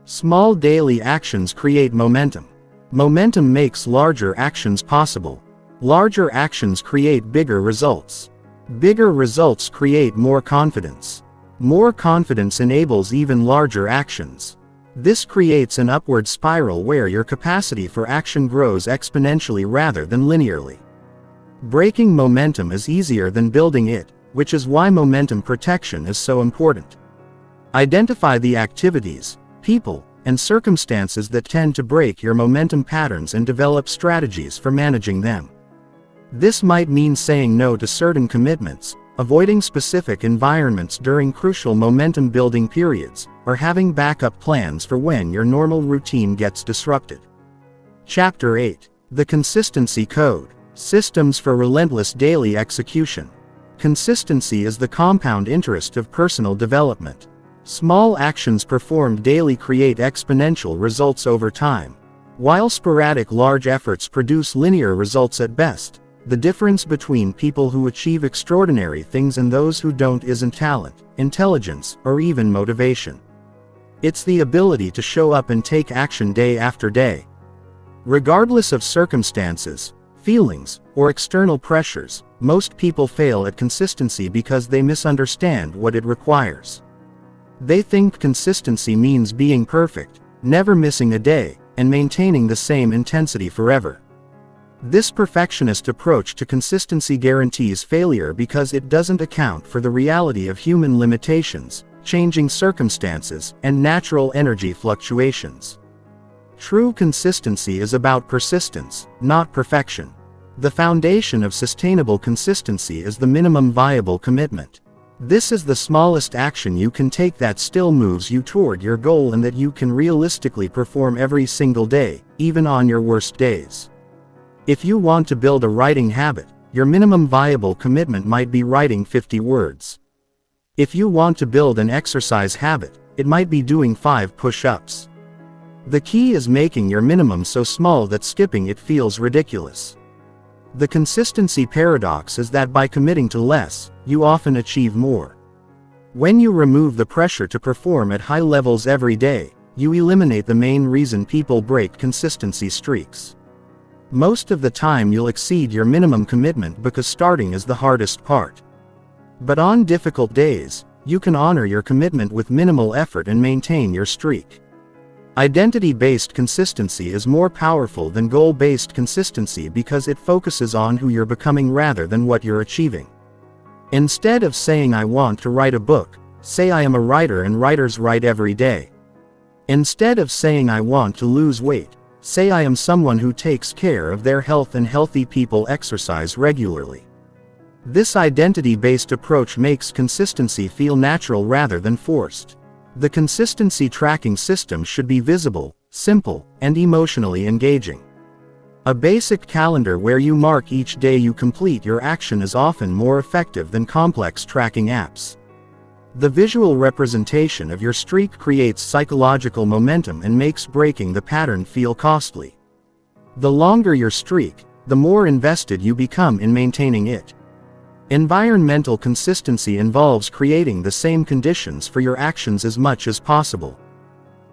Small daily actions create momentum. Momentum makes larger actions possible. Larger actions create bigger results. Bigger results create more confidence. More confidence enables even larger actions. This creates an upward spiral where your capacity for action grows exponentially rather than linearly. Breaking momentum is easier than building it, which is why momentum protection is so important. Identify the activities, people, and circumstances that tend to break your momentum patterns and develop strategies for managing them. This might mean saying no to certain commitments, avoiding specific environments during crucial momentum-building periods, or having backup plans for when your normal routine gets disrupted. Chapter 8. The Consistency Code. Systems for Relentless Daily Execution. Consistency is the compound interest of personal development. Small actions performed daily create exponential results over time. While sporadic large efforts produce linear results at best, the difference between people who achieve extraordinary things and those who don't isn't talent, intelligence, or even motivation. It's the ability to show up and take action day after day. Regardless of circumstances, feelings, or external pressures, most people fail at consistency because they misunderstand what it requires. They think consistency means being perfect, never missing a day, and maintaining the same intensity forever. This perfectionist approach to consistency guarantees failure because it doesn't account for the reality of human limitations, changing circumstances, and natural energy fluctuations. True consistency is about persistence, not perfection. The foundation of sustainable consistency is the minimum viable commitment. This is the smallest action you can take that still moves you toward your goal and that you can realistically perform every single day, even on your worst days. If you want to build a writing habit, your minimum viable commitment might be writing 50 words. If you want to build an exercise habit, it might be doing 5 push-ups. The key is making your minimum so small that skipping it feels ridiculous. The consistency paradox is that by committing to less, you often achieve more. When you remove the pressure to perform at high levels every day, you eliminate the main reason people break consistency streaks. Most of the time you'll exceed your minimum commitment because starting is the hardest part. But on difficult days, you can honor your commitment with minimal effort and maintain your streak. Identity-based consistency is more powerful than goal-based consistency because it focuses on who you're becoming rather than what you're achieving. Instead of saying I want to write a book, say I am a writer and writers write every day. Instead of saying I want to lose weight, say I am someone who takes care of their health and healthy people exercise regularly. This identity-based approach makes consistency feel natural rather than forced. The consistency tracking system should be visible, simple, and emotionally engaging. A basic calendar where you mark each day you complete your action is often more effective than complex tracking apps. The visual representation of your streak creates psychological momentum and makes breaking the pattern feel costly. The longer your streak, the more invested you become in maintaining it. Environmental consistency involves creating the same conditions for your actions as much as possible.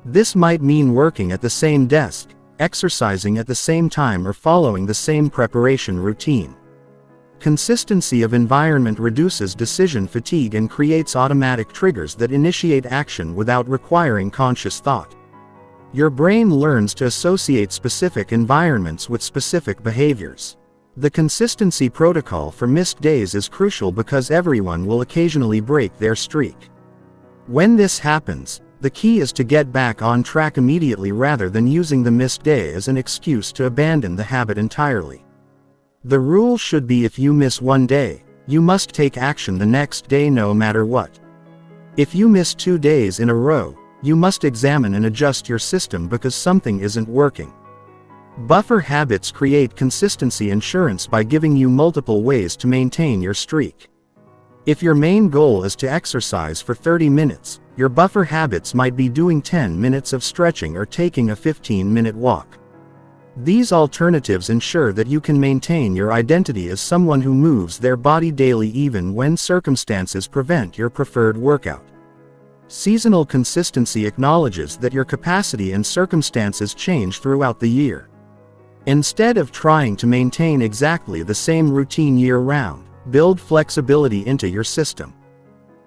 This might mean working at the same desk, exercising at the same time, or following the same preparation routine. Consistency of environment reduces decision fatigue and creates automatic triggers that initiate action without requiring conscious thought. Your brain learns to associate specific environments with specific behaviors. The consistency protocol for missed days is crucial because everyone will occasionally break their streak. When this happens, the key is to get back on track immediately rather than using the missed day as an excuse to abandon the habit entirely. The rule should be if you miss one day, you must take action the next day no matter what. If you miss 2 days in a row, you must examine and adjust your system because something isn't working. Buffer habits create consistency insurance by giving you multiple ways to maintain your streak. If your main goal is to exercise for 30 minutes, your buffer habits might be doing 10 minutes of stretching or taking a 15-minute walk. These alternatives ensure that you can maintain your identity as someone who moves their body daily even when circumstances prevent your preferred workout. Seasonal consistency acknowledges that your capacity and circumstances change throughout the year. Instead of trying to maintain exactly the same routine year-round, build flexibility into your system.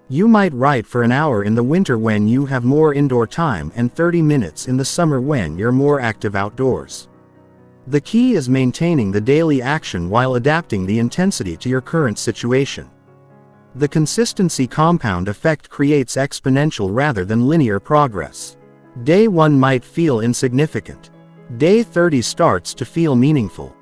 You might write for an hour in the winter when you have more indoor time and 30 minutes in the summer when you're more active outdoors. The key is maintaining the daily action while adapting the intensity to your current situation. The consistency compound effect creates exponential rather than linear progress. Day 1 might feel insignificant. Day 30 starts to feel meaningful.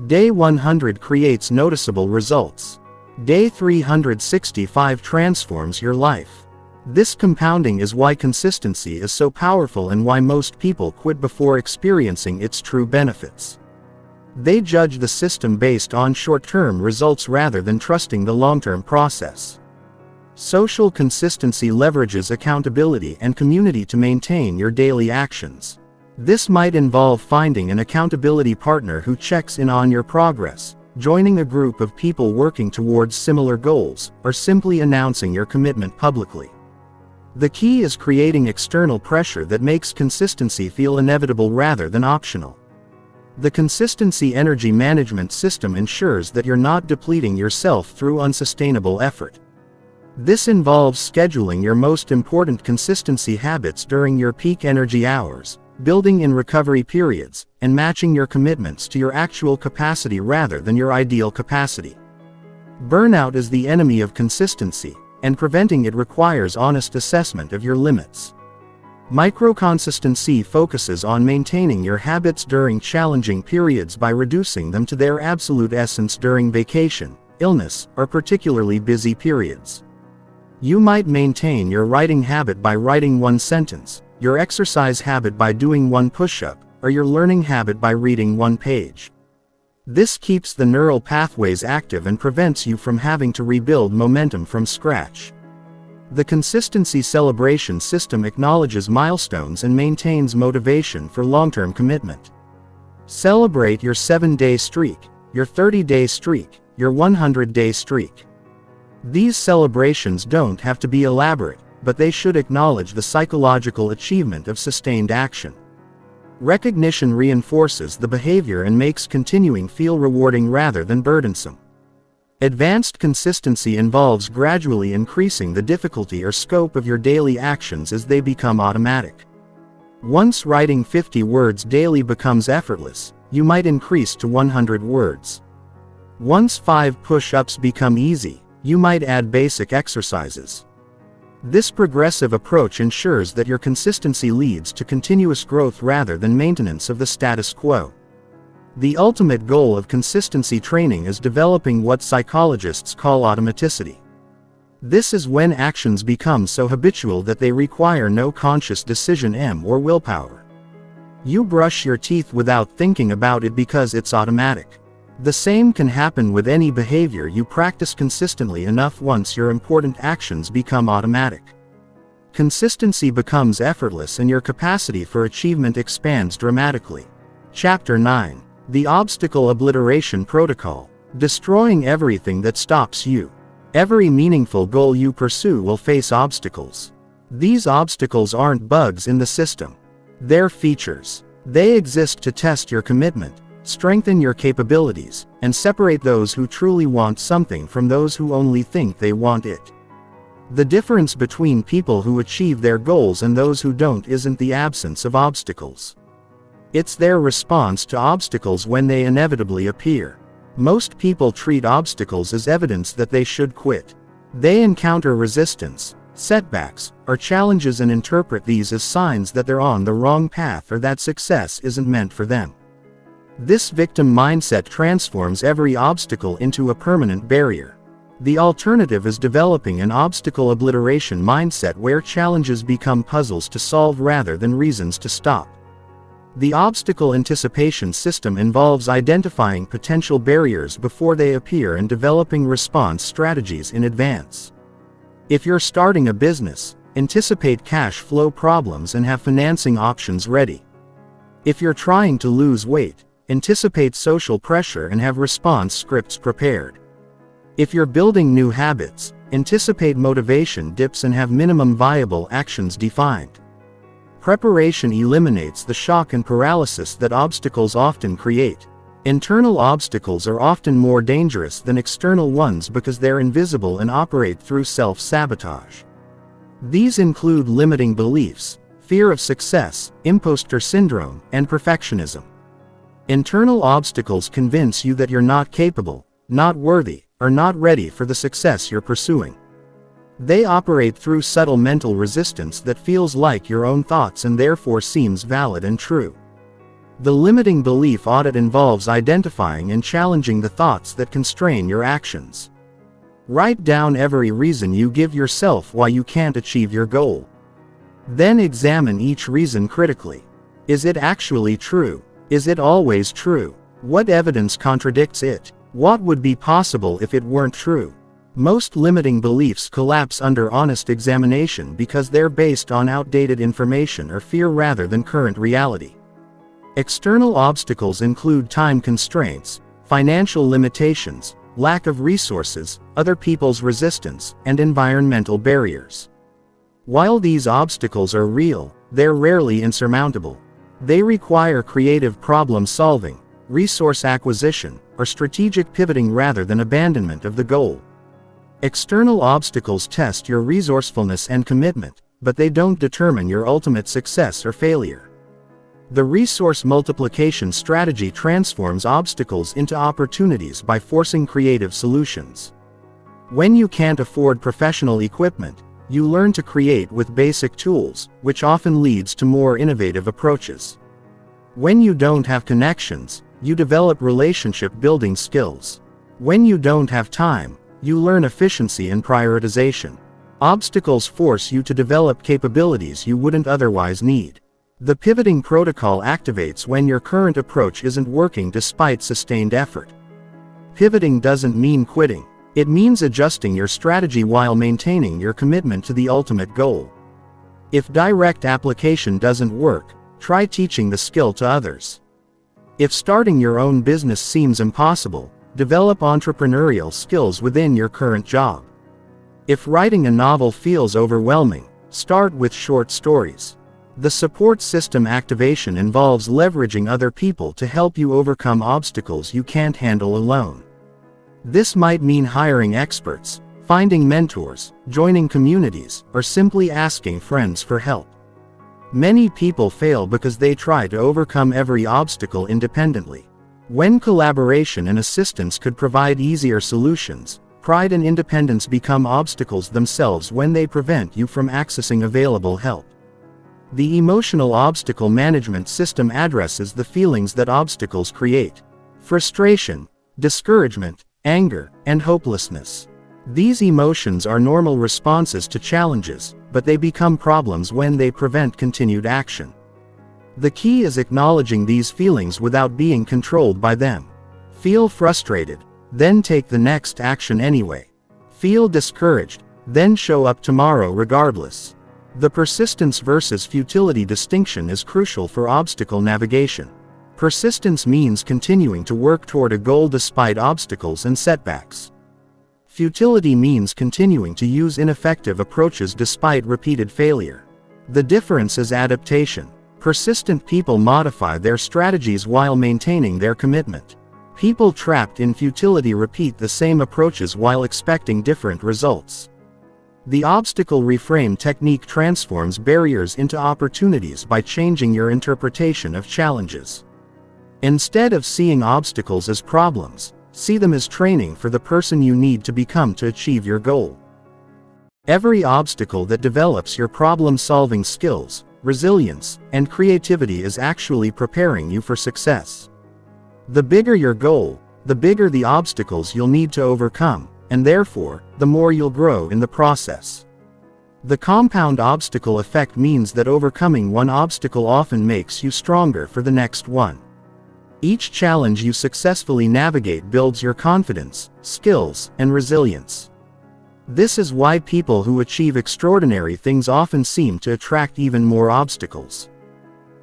Day 100 creates noticeable results. Day 365 transforms your life. This compounding is why consistency is so powerful and why most people quit before experiencing its true benefits. They judge the system based on short-term results rather than trusting the long-term process. Social consistency leverages accountability and community to maintain your daily actions. This might involve finding an accountability partner who checks in on your progress, joining a group of people working towards similar goals, or simply announcing your commitment publicly. The key is creating external pressure that makes consistency feel inevitable rather than optional. The consistency energy management system ensures that you're not depleting yourself through unsustainable effort. This involves scheduling your most important consistency habits during your peak energy hours, building in recovery periods, and matching your commitments to your actual capacity rather than your ideal capacity. Burnout is the enemy of consistency, and preventing it requires honest assessment of your limits. Microconsistency focuses on maintaining your habits during challenging periods by reducing them to their absolute essence during vacation, illness, or particularly busy periods. You might maintain your writing habit by writing 1 sentence, your exercise habit by doing 1 push-up, or your learning habit by reading 1 page. This keeps the neural pathways active and prevents you from having to rebuild momentum from scratch. The consistency celebration system acknowledges milestones and maintains motivation for long-term commitment. Celebrate your 7-day streak, your 30-day streak, your 100-day streak. These celebrations don't have to be elaborate, but they should acknowledge the psychological achievement of sustained action. Recognition reinforces the behavior and makes continuing feel rewarding rather than burdensome. Advanced consistency involves gradually increasing the difficulty or scope of your daily actions as they become automatic. Once writing 50 words daily becomes effortless, you might increase to 100 words. Once 5 push-ups become easy, you might add basic exercises. This progressive approach ensures that your consistency leads to continuous growth rather than maintenance of the status quo. The ultimate goal of consistency training is developing what psychologists call automaticity. This is when actions become so habitual that they require no conscious decision or willpower. You brush your teeth without thinking about it because it's automatic. The same can happen with any behavior you practice consistently enough. Once your important actions become automatic, consistency becomes effortless and your capacity for achievement expands dramatically. Chapter 9. The Obstacle Obliteration Protocol. Destroying everything that stops you. Every meaningful goal you pursue will face obstacles. These obstacles aren't bugs in the system. They're features. They exist to test your commitment, strengthen your capabilities, and separate those who truly want something from those who only think they want it. The difference between people who achieve their goals and those who don't isn't the absence of obstacles. It's their response to obstacles when they inevitably appear. Most people treat obstacles as evidence that they should quit. They encounter resistance, setbacks, or challenges and interpret these as signs that they're on the wrong path or that success isn't meant for them. This victim mindset transforms every obstacle into a permanent barrier. The alternative is developing an obstacle obliteration mindset where challenges become puzzles to solve rather than reasons to stop. The obstacle anticipation system involves identifying potential barriers before they appear and developing response strategies in advance. If you're starting a business, anticipate cash flow problems and have financing options ready. If you're trying to lose weight, anticipate social pressure and have response scripts prepared. If you're building new habits, anticipate motivation dips and have minimum viable actions defined. Preparation eliminates the shock and paralysis that obstacles often create. Internal obstacles are often more dangerous than external ones because they're invisible and operate through self-sabotage. These include limiting beliefs, fear of success, imposter syndrome, and perfectionism. Internal obstacles convince you that you're not capable, not worthy, or not ready for the success you're pursuing. They operate through subtle mental resistance that feels like your own thoughts and therefore seems valid and true. The limiting belief audit involves identifying and challenging the thoughts that constrain your actions. Write down every reason you give yourself why you can't achieve your goal. Then examine each reason critically. Is it actually true? Is it always true? What evidence contradicts it? What would be possible if it weren't true? Most limiting beliefs collapse under honest examination because they're based on outdated information or fear rather than current reality. External obstacles include time constraints, financial limitations, lack of resources, other people's resistance, and environmental barriers. While these obstacles are real, they're rarely insurmountable. They require creative problem solving, resource acquisition, or strategic pivoting rather than abandonment of the goal. External obstacles test your resourcefulness and commitment, but they don't determine your ultimate success or failure. The resource multiplication strategy transforms obstacles into opportunities by forcing creative solutions. When you can't afford professional equipment, you learn to create with basic tools, which often leads to more innovative approaches. When you don't have connections, you develop relationship-building skills. When you don't have time, you learn efficiency and prioritization. Obstacles force you to develop capabilities you wouldn't otherwise need. The pivoting protocol activates when your current approach isn't working despite sustained effort. Pivoting doesn't mean quitting. It means adjusting your strategy while maintaining your commitment to the ultimate goal. If direct application doesn't work, try teaching the skill to others. If starting your own business seems impossible, develop entrepreneurial skills within your current job. If writing a novel feels overwhelming, start with short stories. The support system activation involves leveraging other people to help you overcome obstacles you can't handle alone. This might mean hiring experts, finding mentors, joining communities, or simply asking friends for help. Many people fail because they try to overcome every obstacle independently. When collaboration and assistance could provide easier solutions, pride and independence become obstacles themselves when they prevent you from accessing available help. The emotional obstacle management system addresses the feelings that obstacles create: frustration, discouragement, anger, and hopelessness. These emotions are normal responses to challenges, but they become problems when they prevent continued action. The key is acknowledging these feelings without being controlled by them. Feel frustrated, then take the next action anyway. Feel discouraged, then show up tomorrow regardless. The persistence versus futility distinction is crucial for obstacle navigation. Persistence means continuing to work toward a goal despite obstacles and setbacks. Futility means continuing to use ineffective approaches despite repeated failure. The difference is adaptation. Persistent people modify their strategies while maintaining their commitment. People trapped in futility repeat the same approaches while expecting different results. The obstacle reframe technique transforms barriers into opportunities by changing your interpretation of challenges. Instead of seeing obstacles as problems, see them as training for the person you need to become to achieve your goal. Every obstacle that develops your problem-solving skills, resilience, and creativity is actually preparing you for success. The bigger your goal, the bigger the obstacles you'll need to overcome, and therefore, the more you'll grow in the process. The compound obstacle effect means that overcoming one obstacle often makes you stronger for the next one. Each challenge you successfully navigate builds your confidence, skills, and resilience. This is why people who achieve extraordinary things often seem to attract even more obstacles.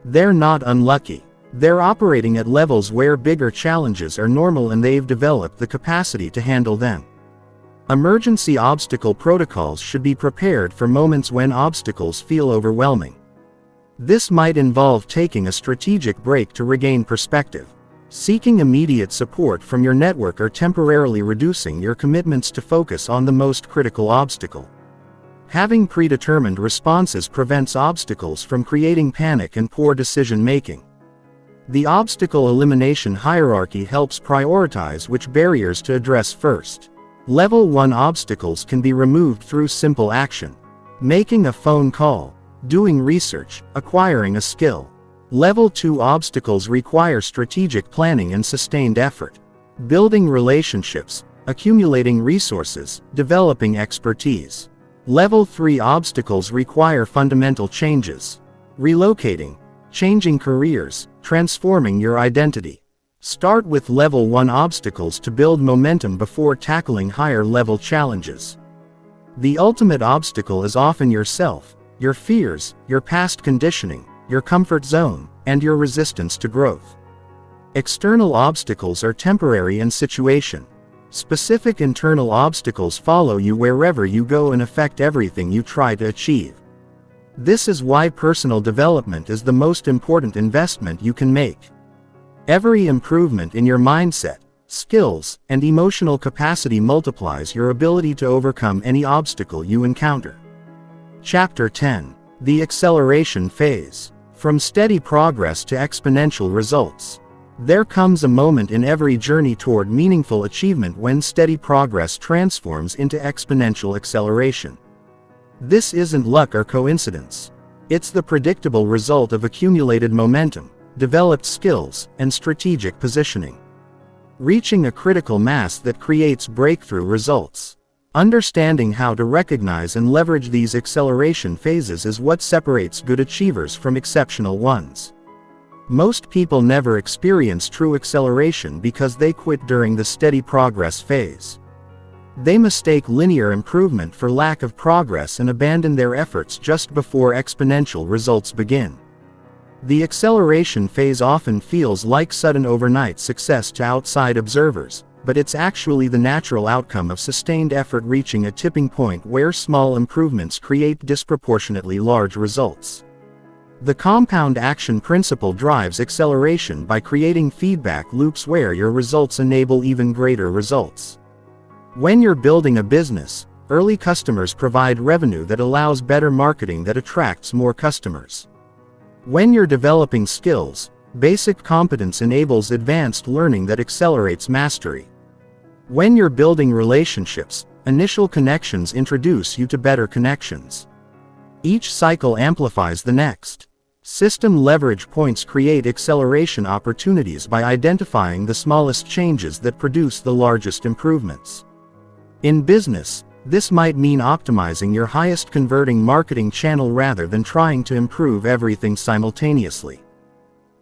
They're not unlucky. They're operating at levels where bigger challenges are normal and they've developed the capacity to handle them. Emergency obstacle protocols should be prepared for moments when obstacles feel overwhelming. This might involve taking a strategic break to regain perspective, seeking immediate support from your network, or temporarily reducing your commitments to focus on the most critical obstacle. Having predetermined responses prevents obstacles from creating panic and poor decision-making. The obstacle elimination hierarchy helps prioritize which barriers to address first. Level 1 obstacles can be removed through simple action: making a phone call, doing research, acquiring a skill. Level 2 obstacles require strategic planning and sustained effort: building relationships, accumulating resources, developing expertise. Level 3 obstacles require fundamental changes: relocating, changing careers, transforming your identity. Start with level 1 obstacles to build momentum before tackling higher level challenges. The ultimate obstacle is often yourself, your fears, your past conditioning, your comfort zone, and your resistance to growth. External obstacles are temporary and situation. Specific internal obstacles follow you wherever you go and affect everything you try to achieve. This is why personal development is the most important investment you can make. Every improvement in your mindset, skills, and emotional capacity multiplies your ability to overcome any obstacle you encounter. Chapter 10. The Acceleration Phase. From steady progress to exponential results. There comes a moment in every journey toward meaningful achievement when steady progress transforms into exponential acceleration. This isn't luck or coincidence. It's the predictable result of accumulated momentum, developed skills, and strategic positioning. Reaching a critical mass that creates breakthrough results. Understanding how to recognize and leverage these acceleration phases is what separates good achievers from exceptional ones. Most people never experience true acceleration because they quit during the steady progress phase. They mistake linear improvement for lack of progress and abandon their efforts just before exponential results begin. The acceleration phase often feels like sudden overnight success to outside observers, but it's actually the natural outcome of sustained effort reaching a tipping point where small improvements create disproportionately large results. The compound action principle drives acceleration by creating feedback loops where your results enable even greater results. When you're building a business, early customers provide revenue that allows better marketing that attracts more customers. When you're developing skills, basic competence enables advanced learning that accelerates mastery. When you're building relationships, initial connections introduce you to better connections. Each cycle amplifies the next. System leverage points create acceleration opportunities by identifying the smallest changes that produce the largest improvements. In business, this might mean optimizing your highest converting marketing channel rather than trying to improve everything simultaneously.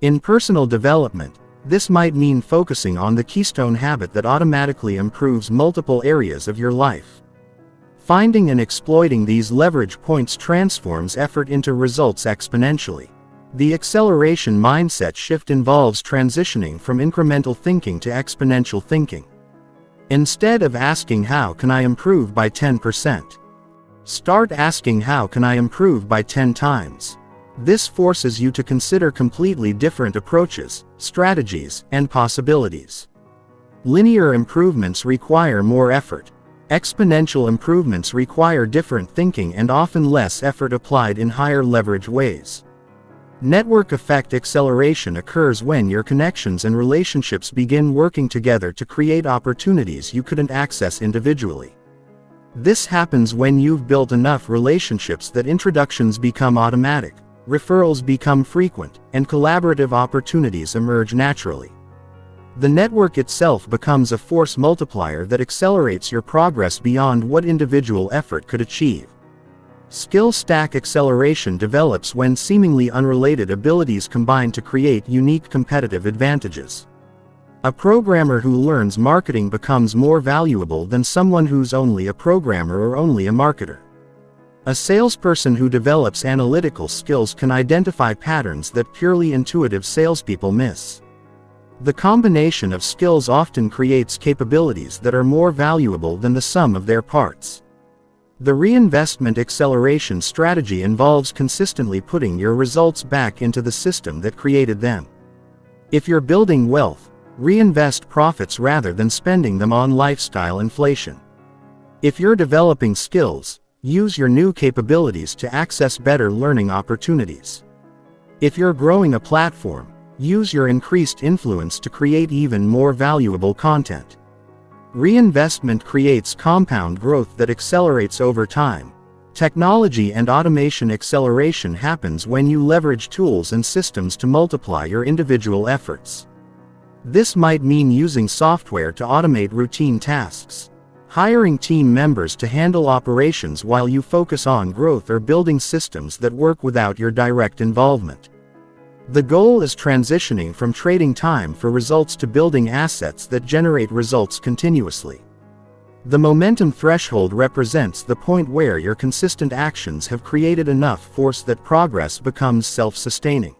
In personal development, this might mean focusing on the keystone habit that automatically improves multiple areas of your life. Finding and exploiting these leverage points transforms effort into results exponentially. The acceleration mindset shift involves transitioning from incremental thinking to exponential thinking. Instead of asking how can I improve by 10%, start asking how can I improve by 10 times. This forces you to consider completely different approaches, strategies, and possibilities. Linear improvements require more effort. Exponential improvements require different thinking and often less effort applied in higher leverage ways. Network effect acceleration occurs when your connections and relationships begin working together to create opportunities you couldn't access individually. This happens when you've built enough relationships that introductions become automatic, referrals become frequent, and collaborative opportunities emerge naturally. The network itself becomes a force multiplier that accelerates your progress beyond what individual effort could achieve. Skill stack acceleration develops when seemingly unrelated abilities combine to create unique competitive advantages. A programmer who learns marketing becomes more valuable than someone who's only a programmer or only a marketer. A salesperson who develops analytical skills can identify patterns that purely intuitive salespeople miss. The combination of skills often creates capabilities that are more valuable than the sum of their parts. The reinvestment acceleration strategy involves consistently putting your results back into the system that created them. If you're building wealth, reinvest profits rather than spending them on lifestyle inflation. If you're developing skills, use your new capabilities to access better learning opportunities. If you're growing a platform, use your increased influence to create even more valuable content. Reinvestment creates compound growth that accelerates over time. Technology and automation acceleration happens when you leverage tools and systems to multiply your individual efforts. This might mean using software to automate routine tasks, hiring team members to handle operations while you focus on growth, or building systems that work without your direct involvement. The goal is transitioning from trading time for results to building assets that generate results continuously. The momentum threshold represents the point where your consistent actions have created enough force that progress becomes self-sustaining.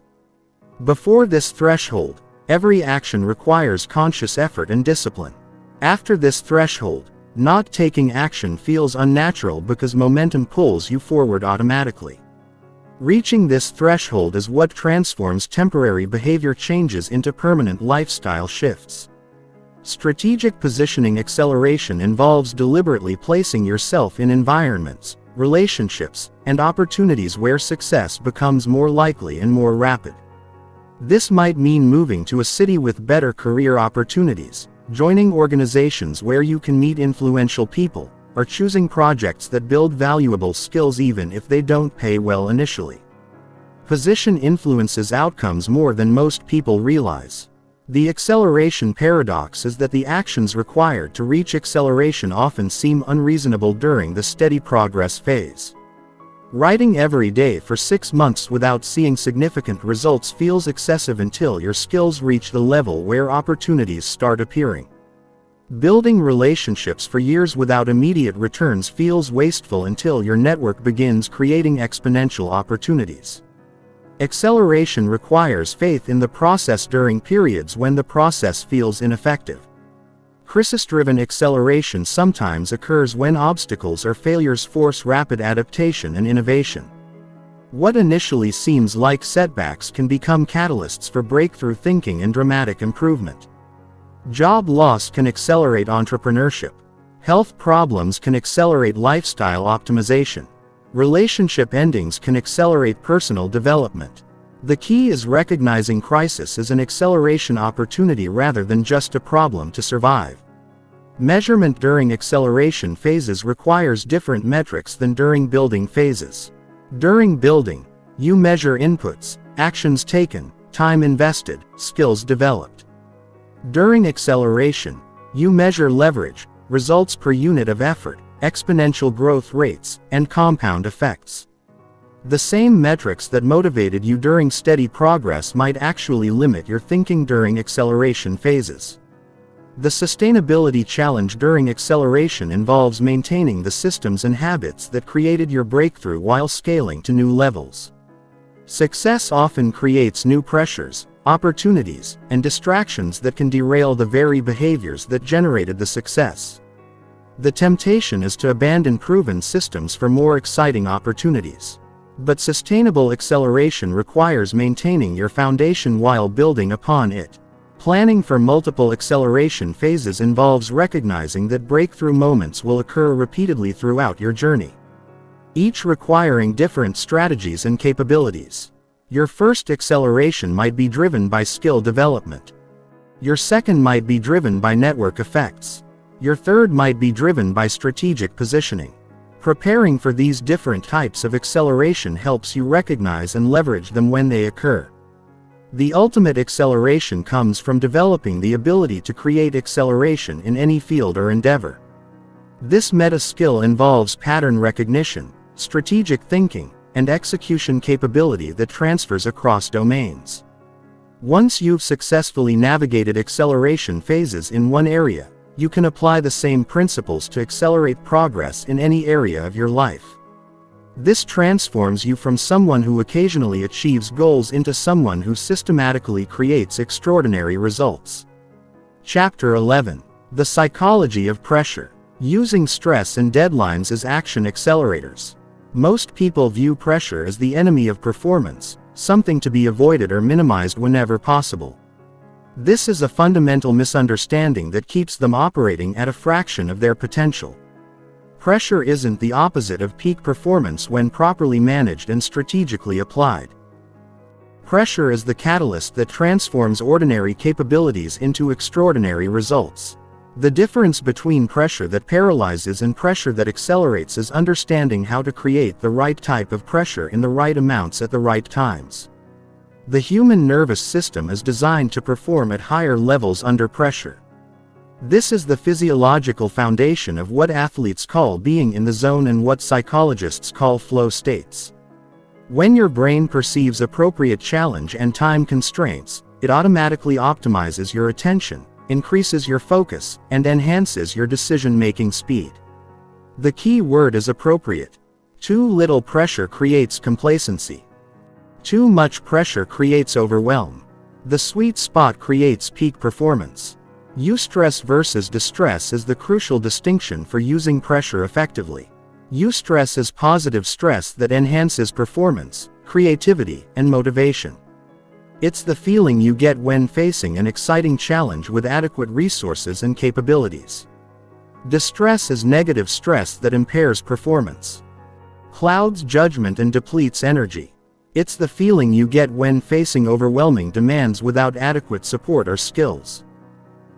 Before this threshold, every action requires conscious effort and discipline. After this threshold, not taking action feels unnatural because momentum pulls you forward automatically. Reaching this threshold is what transforms temporary behavior changes into permanent lifestyle shifts. Strategic positioning acceleration involves deliberately placing yourself in environments, relationships, and opportunities where success becomes more likely and more rapid. This might mean moving to a city with better career opportunities, joining organizations where you can meet influential people, or choosing projects that build valuable skills even if they don't pay well initially. Position influences outcomes more than most people realize. The acceleration paradox is that the actions required to reach acceleration often seem unreasonable during the steady progress phase. Writing every day for 6 months without seeing significant results feels excessive until your skills reach the level where opportunities start appearing. Building relationships for years without immediate returns feels wasteful until your network begins creating exponential opportunities. Acceleration requires faith in the process during periods when the process feels ineffective. Crisis-driven acceleration sometimes occurs when obstacles or failures force rapid adaptation and innovation. What initially seems like setbacks can become catalysts for breakthrough thinking and dramatic improvement. Job loss can accelerate entrepreneurship. Health problems can accelerate lifestyle optimization. Relationship endings can accelerate personal development. The key is recognizing crisis as an acceleration opportunity rather than just a problem to survive. Measurement during acceleration phases requires different metrics than during building phases. During building, you measure inputs, actions taken, time invested, skills developed. During acceleration, you measure leverage, results per unit of effort, exponential growth rates, and compound effects. The same metrics that motivated you during steady progress might actually limit your thinking during acceleration phases. The sustainability challenge during acceleration involves maintaining the systems and habits that created your breakthrough while scaling to new levels. Success often creates new pressures, opportunities, and distractions that can derail the very behaviors that generated the success. The temptation is to abandon proven systems for more exciting opportunities. But sustainable acceleration requires maintaining your foundation while building upon it. Planning for multiple acceleration phases involves recognizing that breakthrough moments will occur repeatedly throughout your journey, each requiring different strategies and capabilities. Your first acceleration might be driven by skill development. Your second might be driven by network effects. Your third might be driven by strategic positioning. Preparing for these different types of acceleration helps you recognize and leverage them when they occur. The ultimate acceleration comes from developing the ability to create acceleration in any field or endeavor. This meta skill involves pattern recognition, strategic thinking, and execution capability that transfers across domains. Once you've successfully navigated acceleration phases in one area, you can apply the same principles to accelerate progress in any area of your life. This transforms you from someone who occasionally achieves goals into someone who systematically creates extraordinary results. Chapter 11. The Psychology of Pressure. Using stress and deadlines as action accelerators. Most people view pressure as the enemy of performance, something to be avoided or minimized whenever possible. This is a fundamental misunderstanding that keeps them operating at a fraction of their potential. Pressure isn't the opposite of peak performance when properly managed and strategically applied. Pressure is the catalyst that transforms ordinary capabilities into extraordinary results. The difference between pressure that paralyzes and pressure that accelerates is understanding how to create the right type of pressure in the right amounts at the right times. The human nervous system is designed to perform at higher levels under pressure. This is the physiological foundation of what athletes call being in the zone and what psychologists call flow states. When your brain perceives appropriate challenge and time constraints, it automatically optimizes your attention, increases your focus, and enhances your decision-making speed. The key word is appropriate. Too little pressure creates complacency. Too much pressure creates overwhelm. The sweet spot creates peak performance. Eustress versus distress is the crucial distinction for using pressure effectively. Eustress is positive stress that enhances performance, creativity, and motivation. It's the feeling you get when facing an exciting challenge with adequate resources and capabilities. Distress is negative stress that impairs performance, clouds judgment, and depletes energy. It's the feeling you get when facing overwhelming demands without adequate support or skills.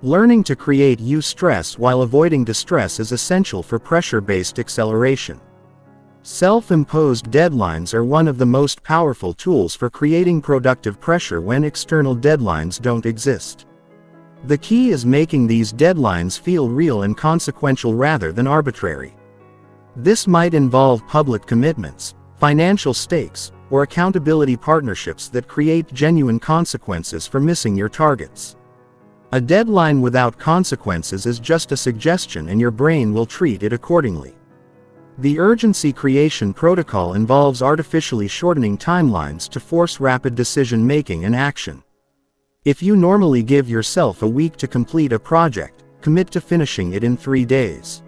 Learning to create eustress while avoiding distress is essential for pressure-based acceleration. Self-imposed deadlines are one of the most powerful tools for creating productive pressure when external deadlines don't exist. The key is making these deadlines feel real and consequential rather than arbitrary. This might involve public commitments, financial stakes, or accountability partnerships that create genuine consequences for missing your targets. A deadline without consequences is just a suggestion, and your brain will treat it accordingly. The urgency creation protocol involves artificially shortening timelines to force rapid decision-making and action. If you normally give yourself a week to complete a project, commit to finishing it in 3 days.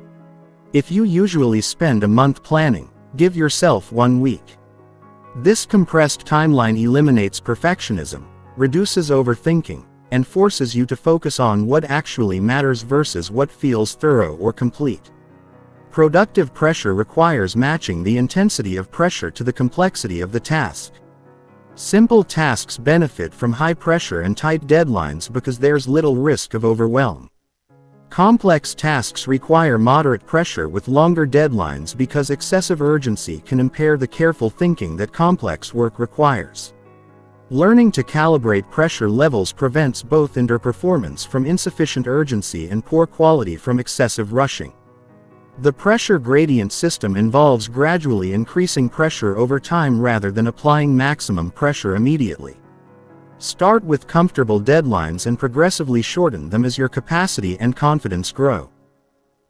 If you usually spend a month planning, give yourself 1 week. This compressed timeline eliminates perfectionism, reduces overthinking, and forces you to focus on what actually matters versus what feels thorough or complete. Productive pressure requires matching the intensity of pressure to the complexity of the task. Simple tasks benefit from high pressure and tight deadlines because there's little risk of overwhelm. Complex tasks require moderate pressure with longer deadlines because excessive urgency can impair the careful thinking that complex work requires. Learning to calibrate pressure levels prevents both underperformance from insufficient urgency and poor quality from excessive rushing. The pressure gradient system involves gradually increasing pressure over time rather than applying maximum pressure immediately. Start with comfortable deadlines and progressively shorten them as your capacity and confidence grow.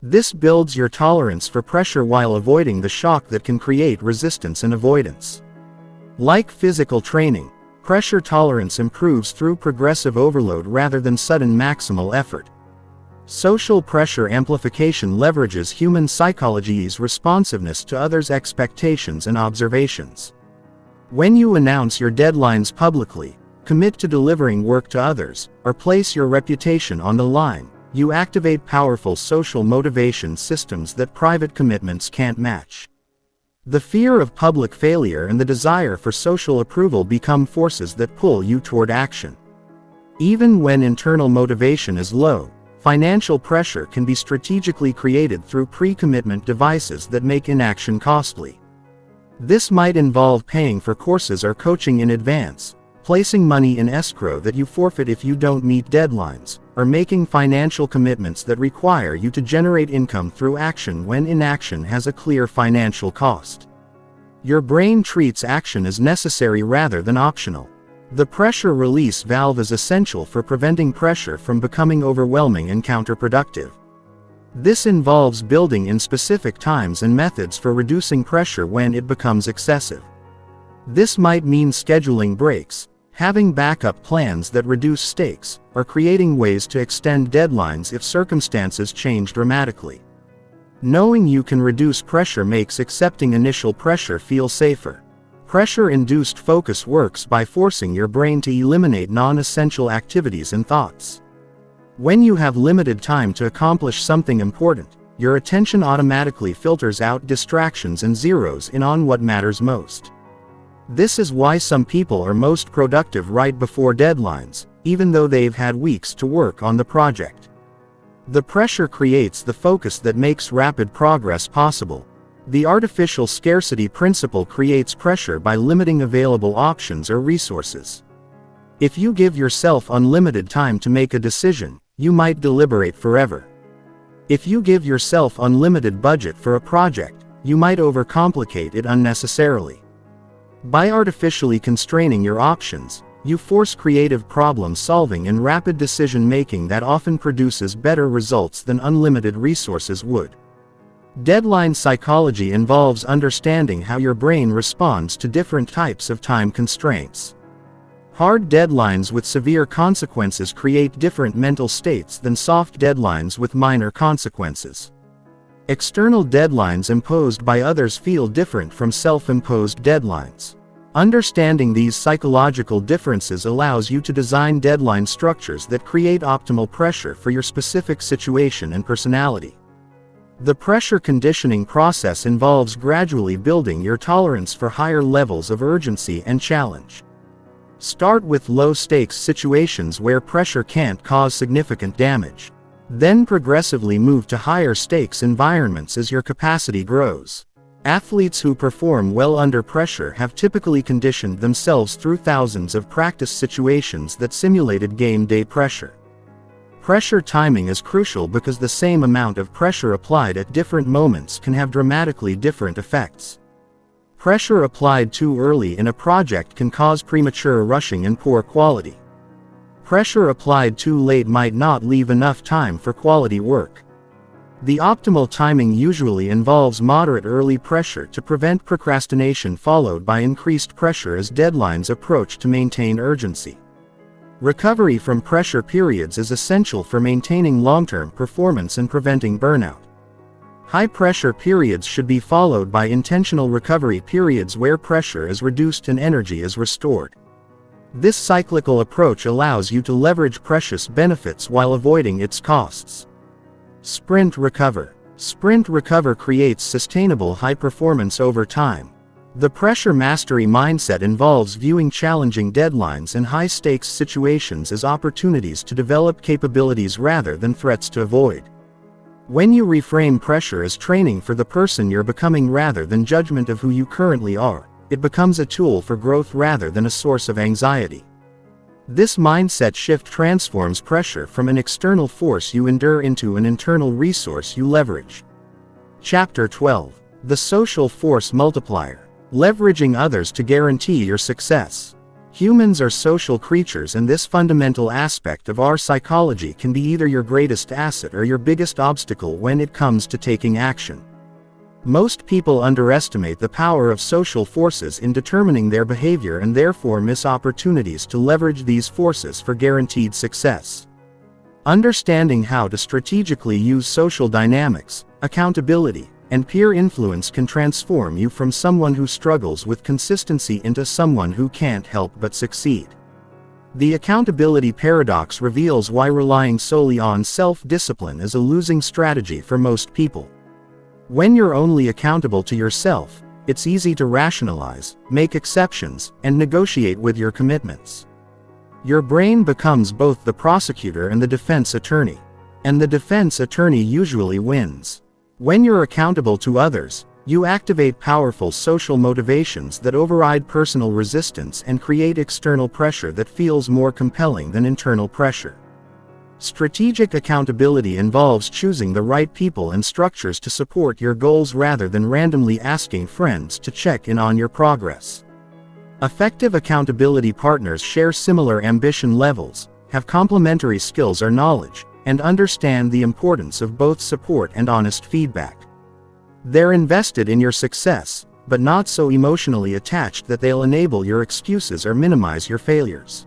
This builds your tolerance for pressure while avoiding the shock that can create resistance and avoidance. Like physical training, pressure tolerance improves through progressive overload rather than sudden maximal effort. Social pressure amplification leverages human psychology's responsiveness to others' expectations and observations. When you announce your deadlines publicly, commit to delivering work to others, or place your reputation on the line, you activate powerful social motivation systems that private commitments can't match. The fear of public failure and the desire for social approval become forces that pull you toward action. Even when internal motivation is low, financial pressure can be strategically created through pre-commitment devices that make inaction costly. This might involve paying for courses or coaching in advance, placing money in escrow that you forfeit if you don't meet deadlines, or making financial commitments that require you to generate income through action when inaction has a clear financial cost. Your brain treats action as necessary rather than optional. The pressure release valve is essential for preventing pressure from becoming overwhelming and counterproductive. This involves building in specific times and methods for reducing pressure when it becomes excessive. This might mean scheduling breaks, having backup plans that reduce stakes, or creating ways to extend deadlines if circumstances change dramatically. Knowing you can reduce pressure makes accepting initial pressure feel safer. Pressure-induced focus works by forcing your brain to eliminate non-essential activities and thoughts. When you have limited time to accomplish something important, your attention automatically filters out distractions and zeroes in on what matters most. This is why some people are most productive right before deadlines, even though they've had weeks to work on the project. The pressure creates the focus that makes rapid progress possible. The artificial scarcity principle creates pressure by limiting available options or resources. If you give yourself unlimited time to make a decision, you might deliberate forever. If you give yourself unlimited budget for a project, you might overcomplicate it unnecessarily. By artificially constraining your options, you force creative problem solving and rapid decision making that often produces better results than unlimited resources would. Deadline psychology involves understanding how your brain responds to different types of time constraints. Hard deadlines with severe consequences create different mental states than soft deadlines with minor consequences. External deadlines imposed by others feel different from self-imposed deadlines. Understanding these psychological differences allows you to design deadline structures that create optimal pressure for your specific situation and personality. The pressure conditioning process involves gradually building your tolerance for higher levels of urgency and challenge. Start with low-stakes situations where pressure can't cause significant damage. Then progressively move to higher-stakes environments as your capacity grows. Athletes who perform well under pressure have typically conditioned themselves through thousands of practice situations that simulated game day pressure. Pressure timing is crucial because the same amount of pressure applied at different moments can have dramatically different effects. Pressure applied too early in a project can cause premature rushing and poor quality. Pressure applied too late might not leave enough time for quality work. The optimal timing usually involves moderate early pressure to prevent procrastination followed by increased pressure as deadlines approach to maintain urgency. Recovery from pressure periods is essential for maintaining long-term performance and preventing burnout. High-pressure periods should be followed by intentional recovery periods where pressure is reduced and energy is restored. This cyclical approach allows you to leverage precious benefits while avoiding its costs. Sprint recover. Sprint recover creates sustainable high performance over time. The pressure mastery mindset involves viewing challenging deadlines and high-stakes situations as opportunities to develop capabilities rather than threats to avoid. When you reframe pressure as training for the person you're becoming rather than judgment of who you currently are, it becomes a tool for growth rather than a source of anxiety. This mindset shift transforms pressure from an external force you endure into an internal resource you leverage. Chapter 12. The Social Force Multiplier. Leveraging others to guarantee your success. Humans are social creatures, and this fundamental aspect of our psychology can be either your greatest asset or your biggest obstacle when it comes to taking action. Most people underestimate the power of social forces in determining their behavior and therefore miss opportunities to leverage these forces for guaranteed success. Understanding how to strategically use social dynamics, accountability, and peer influence can transform you from someone who struggles with consistency into someone who can't help but succeed. The accountability paradox reveals why relying solely on self-discipline is a losing strategy for most people. When you're only accountable to yourself, it's easy to rationalize, make exceptions, and negotiate with your commitments. Your brain becomes both the prosecutor and the defense attorney. And the defense attorney usually wins. When you're accountable to others, you activate powerful social motivations that override personal resistance and create external pressure that feels more compelling than internal pressure. Strategic accountability involves choosing the right people and structures to support your goals rather than randomly asking friends to check in on your progress. Effective accountability partners share similar ambition levels, have complementary skills or knowledge, and understand the importance of both support and honest feedback. They're invested in your success, but not so emotionally attached that they'll enable your excuses or minimize your failures.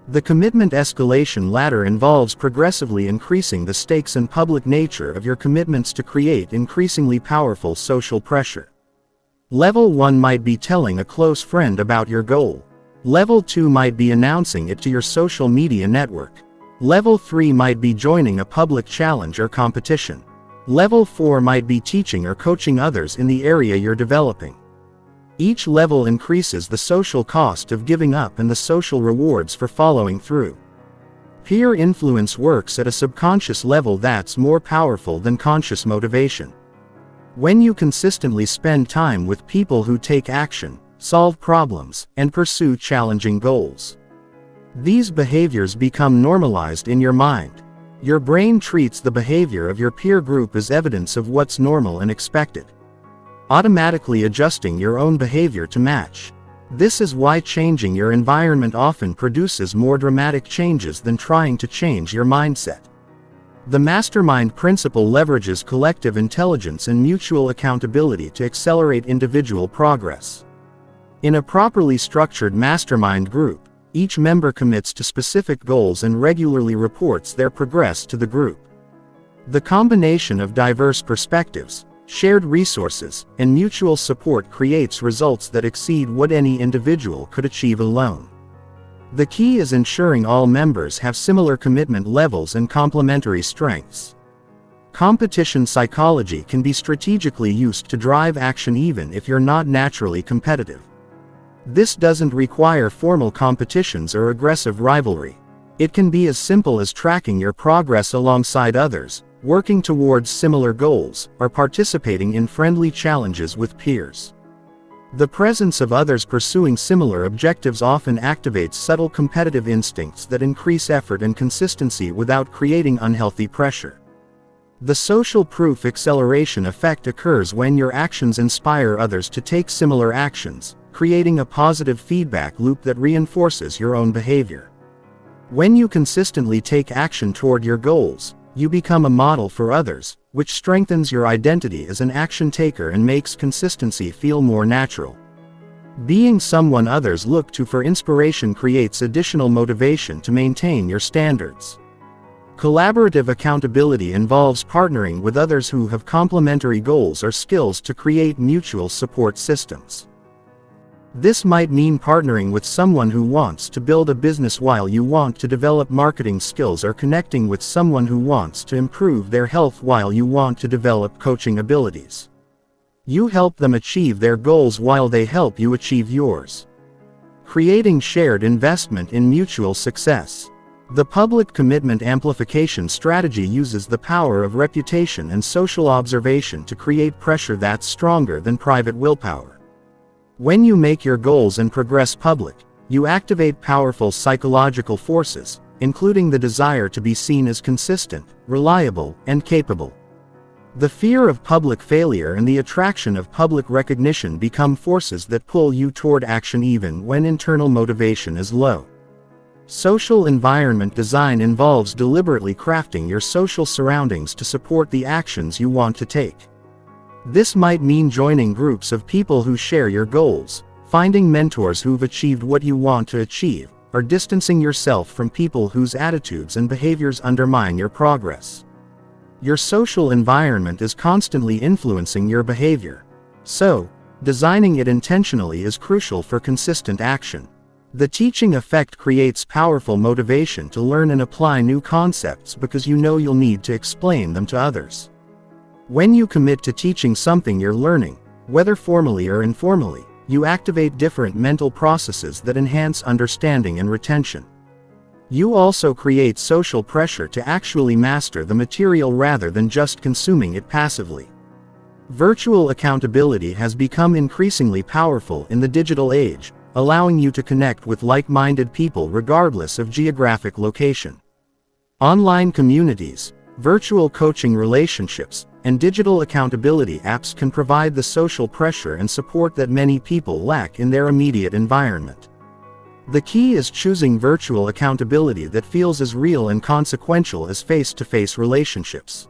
The commitment escalation ladder involves progressively increasing the stakes and public nature of your commitments to create increasingly powerful social pressure. Level 1 might be telling a close friend about your goal. Level 2 might be announcing it to your social media network. Level 3 might be joining a public challenge or competition. Level 4 might be teaching or coaching others in the area you're developing. Each level increases the social cost of giving up and the social rewards for following through. Peer influence works at a subconscious level that's more powerful than conscious motivation. When you consistently spend time with people who take action, solve problems, and pursue challenging goals, these behaviors become normalized in your mind. Your brain treats the behavior of your peer group as evidence of what's normal and expected, automatically adjusting your own behavior to match. This is why changing your environment often produces more dramatic changes than trying to change your mindset. The mastermind principle leverages collective intelligence and mutual accountability to accelerate individual progress. In a properly structured mastermind group, each member commits to specific goals and regularly reports their progress to the group. The combination of diverse perspectives, shared resources, and mutual support creates results that exceed what any individual could achieve alone. The key is ensuring all members have similar commitment levels and complementary strengths. Competition psychology can be strategically used to drive action even if you're not naturally competitive. This doesn't require formal competitions or aggressive rivalry. It can be as simple as tracking your progress alongside others, working towards similar goals, or participating in friendly challenges with peers. The presence of others pursuing similar objectives often activates subtle competitive instincts that increase effort and consistency without creating unhealthy pressure. The social proof acceleration effect occurs when your actions inspire others to take similar actions, creating a positive feedback loop that reinforces your own behavior. When you consistently take action toward your goals, you become a model for others, which strengthens your identity as an action taker and makes consistency feel more natural. Being someone others look to for inspiration creates additional motivation to maintain your standards. Collaborative accountability involves partnering with others who have complementary goals or skills to create mutual support systems. This might mean partnering with someone who wants to build a business while you want to develop marketing skills, or connecting with someone who wants to improve their health while you want to develop coaching abilities. You help them achieve their goals while they help you achieve yours, creating shared investment in mutual success. The public commitment amplification strategy uses the power of reputation and social observation to create pressure that's stronger than private willpower. When you make your goals and progress public, you activate powerful psychological forces, including the desire to be seen as consistent, reliable, and capable. The fear of public failure and the attraction of public recognition become forces that pull you toward action even when internal motivation is low. Social environment design involves deliberately crafting your social surroundings to support the actions you want to take. This might mean joining groups of people who share your goals, finding mentors who've achieved what you want to achieve, or distancing yourself from people whose attitudes and behaviors undermine your progress. Your social environment is constantly influencing your behavior. So, designing it intentionally is crucial for consistent action. The teaching effect creates powerful motivation to learn and apply new concepts because you know you'll need to explain them to others. When you commit to teaching something you're learning, whether formally or informally, you activate different mental processes that enhance understanding and retention. You also create social pressure to actually master the material rather than just consuming it passively. Virtual accountability has become increasingly powerful in the digital age, allowing you to connect with like-minded people regardless of geographic location. Online communities, virtual coaching relationships, and digital accountability apps can provide the social pressure and support that many people lack in their immediate environment. The key is choosing virtual accountability that feels as real and consequential as face-to-face relationships.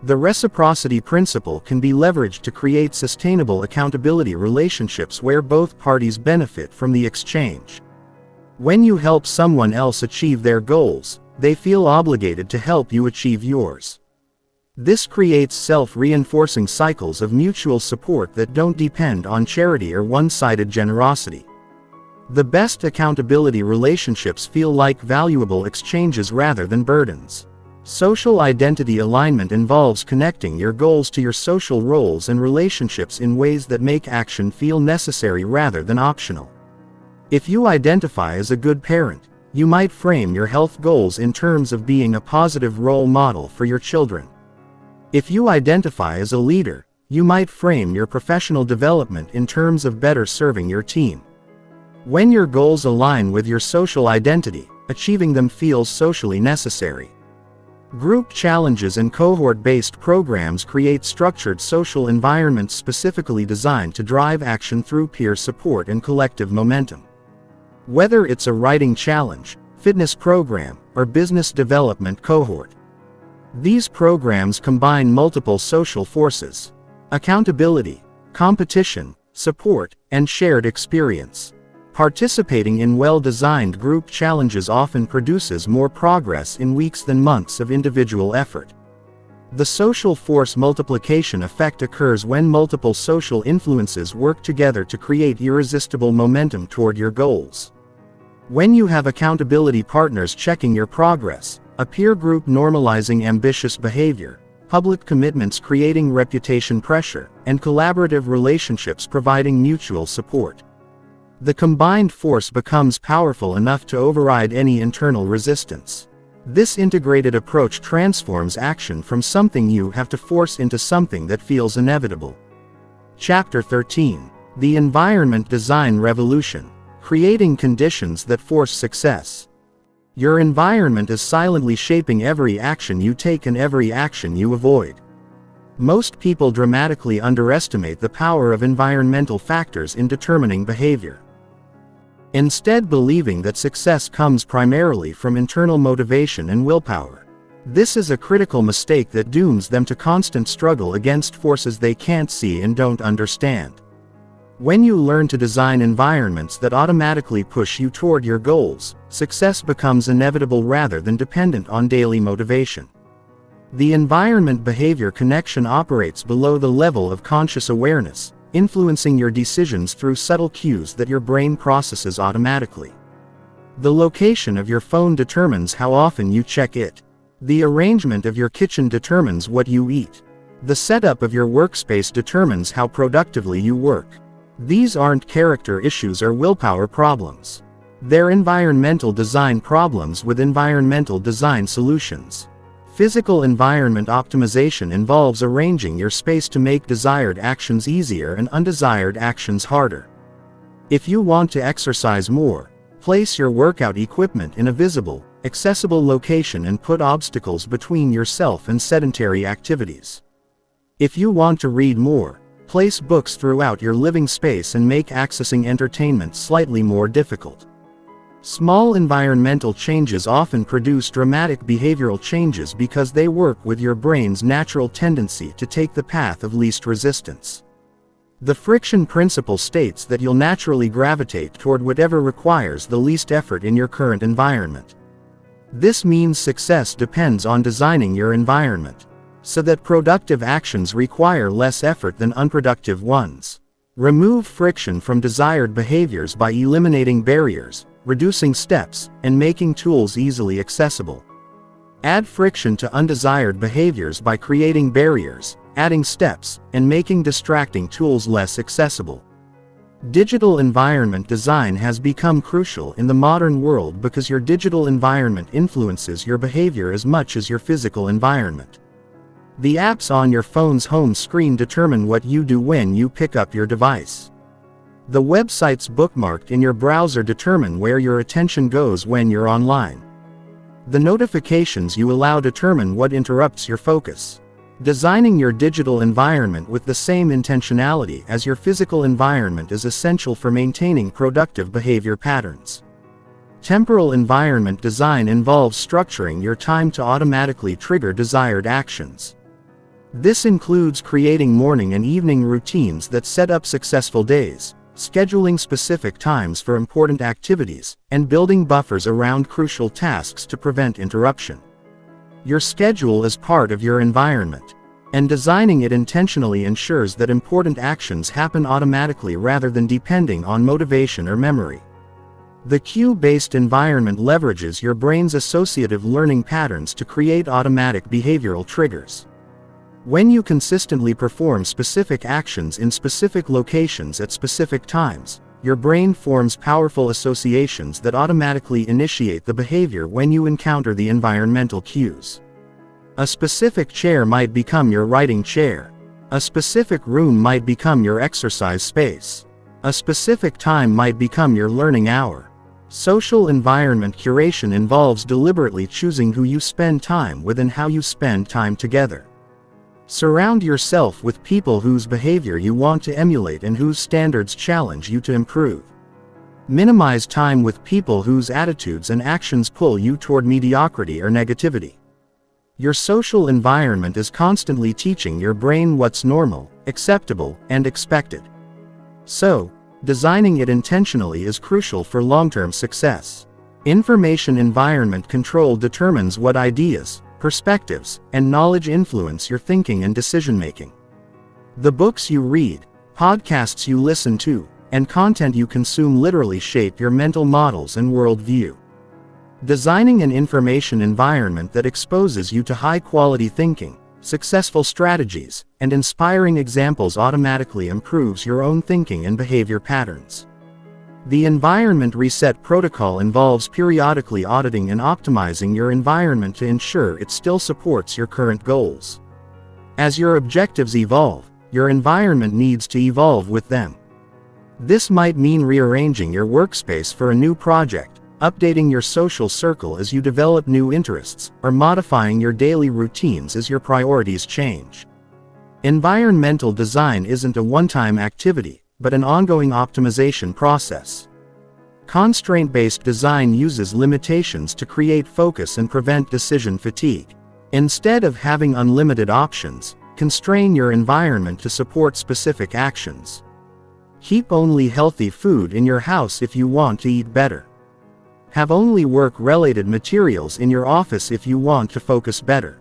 The reciprocity principle can be leveraged to create sustainable accountability relationships where both parties benefit from the exchange. When you help someone else achieve their goals, they feel obligated to help you achieve yours. This creates self-reinforcing cycles of mutual support that don't depend on charity or one-sided generosity. The best accountability relationships feel like valuable exchanges rather than burdens. Social identity alignment involves connecting your goals to your social roles and relationships in ways that make action feel necessary rather than optional. If you identify as a good parent, you might frame your health goals in terms of being a positive role model for your children. If you identify as a leader, you might frame your professional development in terms of better serving your team. When your goals align with your social identity, achieving them feels socially necessary. Group challenges and cohort-based programs create structured social environments specifically designed to drive action through peer support and collective momentum. Whether it's a writing challenge, fitness program, or business development cohort, these programs combine multiple social forces: accountability, competition, support, and shared experience. Participating in well-designed group challenges often produces more progress in weeks than months of individual effort. The social force multiplication effect occurs when multiple social influences work together to create irresistible momentum toward your goals. When you have accountability partners checking your progress, a peer group normalizing ambitious behavior, public commitments creating reputation pressure, and collaborative relationships providing mutual support, the combined force becomes powerful enough to override any internal resistance. This integrated approach transforms action from something you have to force into something that feels inevitable. Chapter 13. The Environment Design Revolution: Creating Conditions that Force Success. Your environment is silently shaping every action you take and every action you avoid. Most people dramatically underestimate the power of environmental factors in determining behavior. Instead, believing that success comes primarily from internal motivation and willpower. This is a critical mistake that dooms them to constant struggle against forces they can't see and don't understand. When you learn to design environments that automatically push you toward your goals, success becomes inevitable rather than dependent on daily motivation. The environment-behavior connection operates below the level of conscious awareness, influencing your decisions through subtle cues that your brain processes automatically. The location of your phone determines how often you check it. The arrangement of your kitchen determines what you eat. The setup of your workspace determines how productively you work. These aren't character issues or willpower problems. They're environmental design problems with environmental design solutions. Physical environment optimization involves arranging your space to make desired actions easier and undesired actions harder. If you want to exercise more, place your workout equipment in a visible, accessible location and put obstacles between yourself and sedentary activities. If you want to read more, place books throughout your living space and make accessing entertainment slightly more difficult. Small environmental changes often produce dramatic behavioral changes because they work with your brain's natural tendency to take the path of least resistance. The friction principle states that you'll naturally gravitate toward whatever requires the least effort in your current environment. This means success depends on designing your environment. so that productive actions require less effort than unproductive ones. Remove friction from desired behaviors by eliminating barriers, reducing steps, and making tools easily accessible. Add friction to undesired behaviors by creating barriers, adding steps, and making distracting tools less accessible. Digital environment design has become crucial in the modern world because your digital environment influences your behavior as much as your physical environment. The apps on your phone's home screen determine what you do when you pick up your device. The websites bookmarked in your browser determine where your attention goes when you're online. The notifications you allow determine what interrupts your focus. Designing your digital environment with the same intentionality as your physical environment is essential for maintaining productive behavior patterns. Temporal environment design involves structuring your time to automatically trigger desired actions. This includes creating morning and evening routines that set up successful days, scheduling specific times for important activities, and building buffers around crucial tasks to prevent interruption. Your schedule is part of your environment, and designing it intentionally ensures that important actions happen automatically rather than depending on motivation or memory. The cue-based environment leverages your brain's associative learning patterns to create automatic behavioral triggers. When you consistently perform specific actions in specific locations at specific times, your brain forms powerful associations that automatically initiate the behavior when you encounter the environmental cues. A specific chair might become your writing chair. A specific room might become your exercise space. A specific time might become your learning hour. Social environment curation involves deliberately choosing who you spend time with and how you spend time together. Surround yourself with people whose behavior you want to emulate and whose standards challenge you to improve. Minimize time with people whose attitudes and actions pull you toward mediocrity or negativity. Your social environment is constantly teaching your brain what's normal, acceptable, and expected. So, designing it intentionally is crucial for long-term success. Information environment control determines what ideas, perspectives, and knowledge influence your thinking and decision-making. The books you read, podcasts you listen to, and content you consume literally shape your mental models and worldview. Designing an information environment that exposes you to high-quality thinking, successful strategies, and inspiring examples automatically improves your own thinking and behavior patterns. The environment reset protocol involves periodically auditing and optimizing your environment to ensure it still supports your current goals. As your objectives evolve, your environment needs to evolve with them. This might mean rearranging your workspace for a new project, updating your social circle as you develop new interests, or modifying your daily routines as your priorities change. Environmental design isn't a one-time activity, but an ongoing optimization process. Constraint-based design uses limitations to create focus and prevent decision fatigue. Instead of having unlimited options, constrain your environment to support specific actions. Keep only healthy food in your house if you want to eat better. Have only work-related materials in your office if you want to focus better.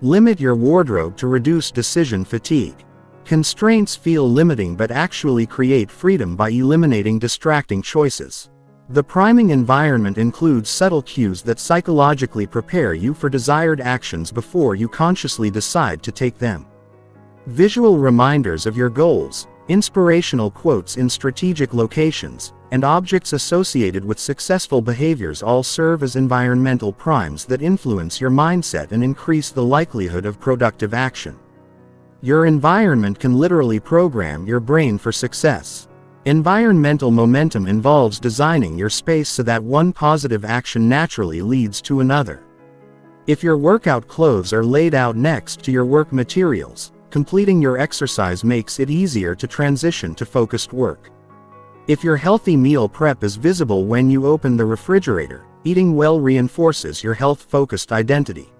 Limit your wardrobe to reduce decision fatigue. Constraints feel limiting but actually create freedom by eliminating distracting choices. The priming environment includes subtle cues that psychologically prepare you for desired actions before you consciously decide to take them. Visual reminders of your goals, inspirational quotes in strategic locations, and objects associated with successful behaviors all serve as environmental primes that influence your mindset and increase the likelihood of productive action. Your environment can literally program your brain for success. Environmental momentum involves designing your space so that one positive action naturally leads to another. If your workout clothes are laid out next to your work materials, completing your exercise makes it easier to transition to focused work. If your healthy meal prep is visible when you open the refrigerator, eating well reinforces your health-focused identity.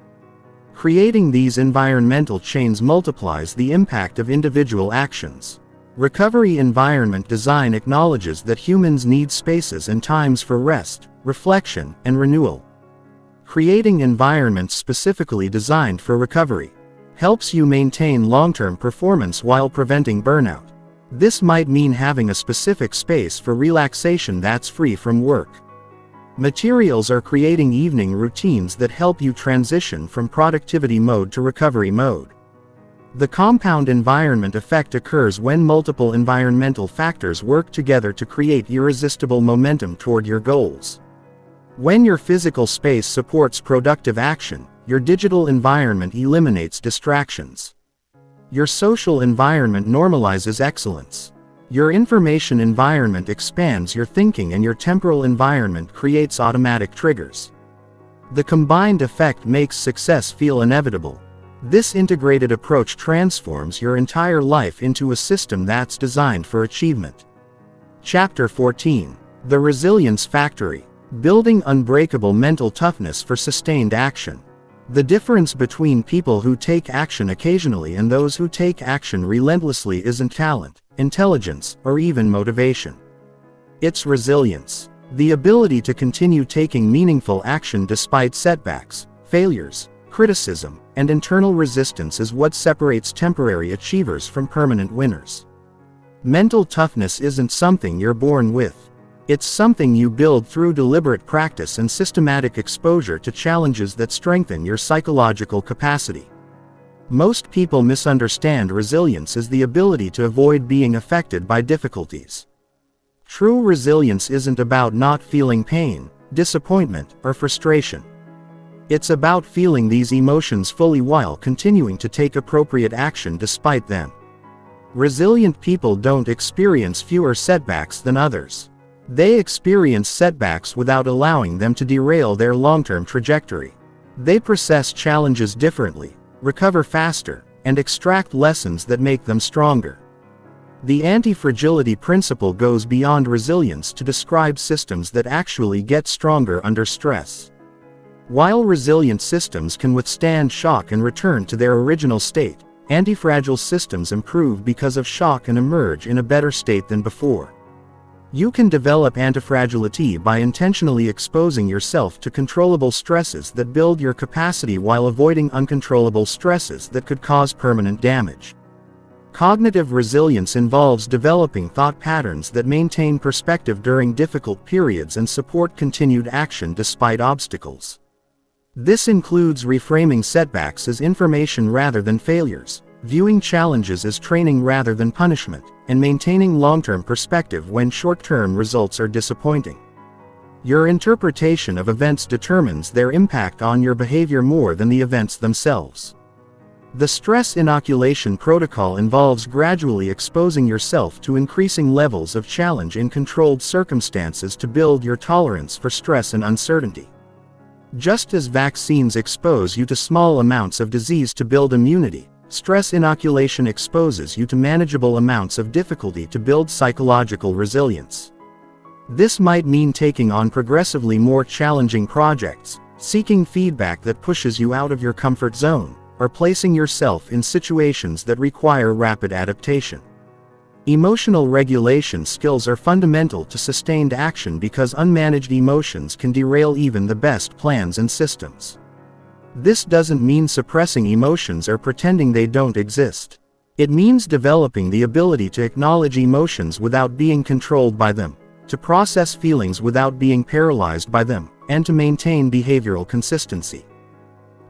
Creating these environmental chains multiplies the impact of individual actions. Recovery environment design acknowledges that humans need spaces and times for rest, reflection, and renewal. Creating environments specifically designed for recovery Helps you maintain long-term performance while preventing burnout. This might mean having a specific space for relaxation that's free from work. Materials are creating evening routines that help you transition from productivity mode to recovery mode. The compound environment effect occurs when multiple environmental factors work together to create irresistible momentum toward your goals. When your physical space supports productive action, your digital environment eliminates distractions. Your social environment normalizes excellence. Your information environment expands your thinking, and your temporal environment creates automatic triggers. The combined effect makes success feel inevitable. This integrated approach transforms your entire life into a system that's designed for achievement. Chapter 14. The Resilience Factory. Building unbreakable mental toughness for sustained action. The difference between people who take action occasionally and those who take action relentlessly isn't talent, intelligence, or even motivation. It's resilience. The ability to continue taking meaningful action despite setbacks, failures, criticism, and internal resistance is what separates temporary achievers from permanent winners. Mental toughness isn't something you're born with. It's something you build through deliberate practice and systematic exposure to challenges that strengthen your psychological capacity. Most people misunderstand resilience as the ability to avoid being affected by difficulties. True resilience isn't about not feeling pain, disappointment, or frustration. It's about feeling these emotions fully while continuing to take appropriate action despite them. Resilient people don't experience fewer setbacks than others. They experience setbacks without allowing them to derail their long-term trajectory. They process challenges differently, recover faster, and extract lessons that make them stronger. The anti-fragility principle goes beyond resilience to describe systems that actually get stronger under stress. While resilient systems can withstand shock and return to their original state, anti-fragile systems improve because of shock and emerge in a better state than before. You can develop antifragility by intentionally exposing yourself to controllable stresses that build your capacity while avoiding uncontrollable stresses that could cause permanent damage. Cognitive resilience involves developing thought patterns that maintain perspective during difficult periods and support continued action despite obstacles. This includes reframing setbacks as information rather than failures, viewing challenges as training rather than punishment, and maintaining long-term perspective when short-term results are disappointing. Your interpretation of events determines their impact on your behavior more than the events themselves. The stress inoculation protocol involves gradually exposing yourself to increasing levels of challenge in controlled circumstances to build your tolerance for stress and uncertainty. Just as vaccines expose you to small amounts of disease to build immunity, stress inoculation exposes you to manageable amounts of difficulty to build psychological resilience. This might mean taking on progressively more challenging projects, seeking feedback that pushes you out of your comfort zone, or placing yourself in situations that require rapid adaptation. Emotional regulation skills are fundamental to sustained action because unmanaged emotions can derail even the best plans and systems. This doesn't mean suppressing emotions or pretending they don't exist. It means developing the ability to acknowledge emotions without being controlled by them, to process feelings without being paralyzed by them, and to maintain behavioral consistency.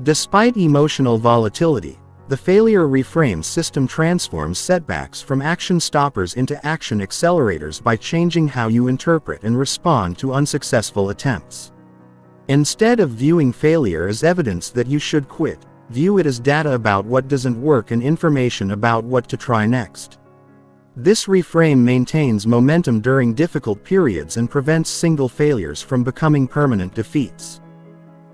Despite emotional volatility, the failure reframe system transforms setbacks from action stoppers into action accelerators by changing how you interpret and respond to unsuccessful attempts. Instead of viewing failure as evidence that you should quit, view it as data about what doesn't work and information about what to try next. This reframe maintains momentum during difficult periods and prevents single failures from becoming permanent defeats.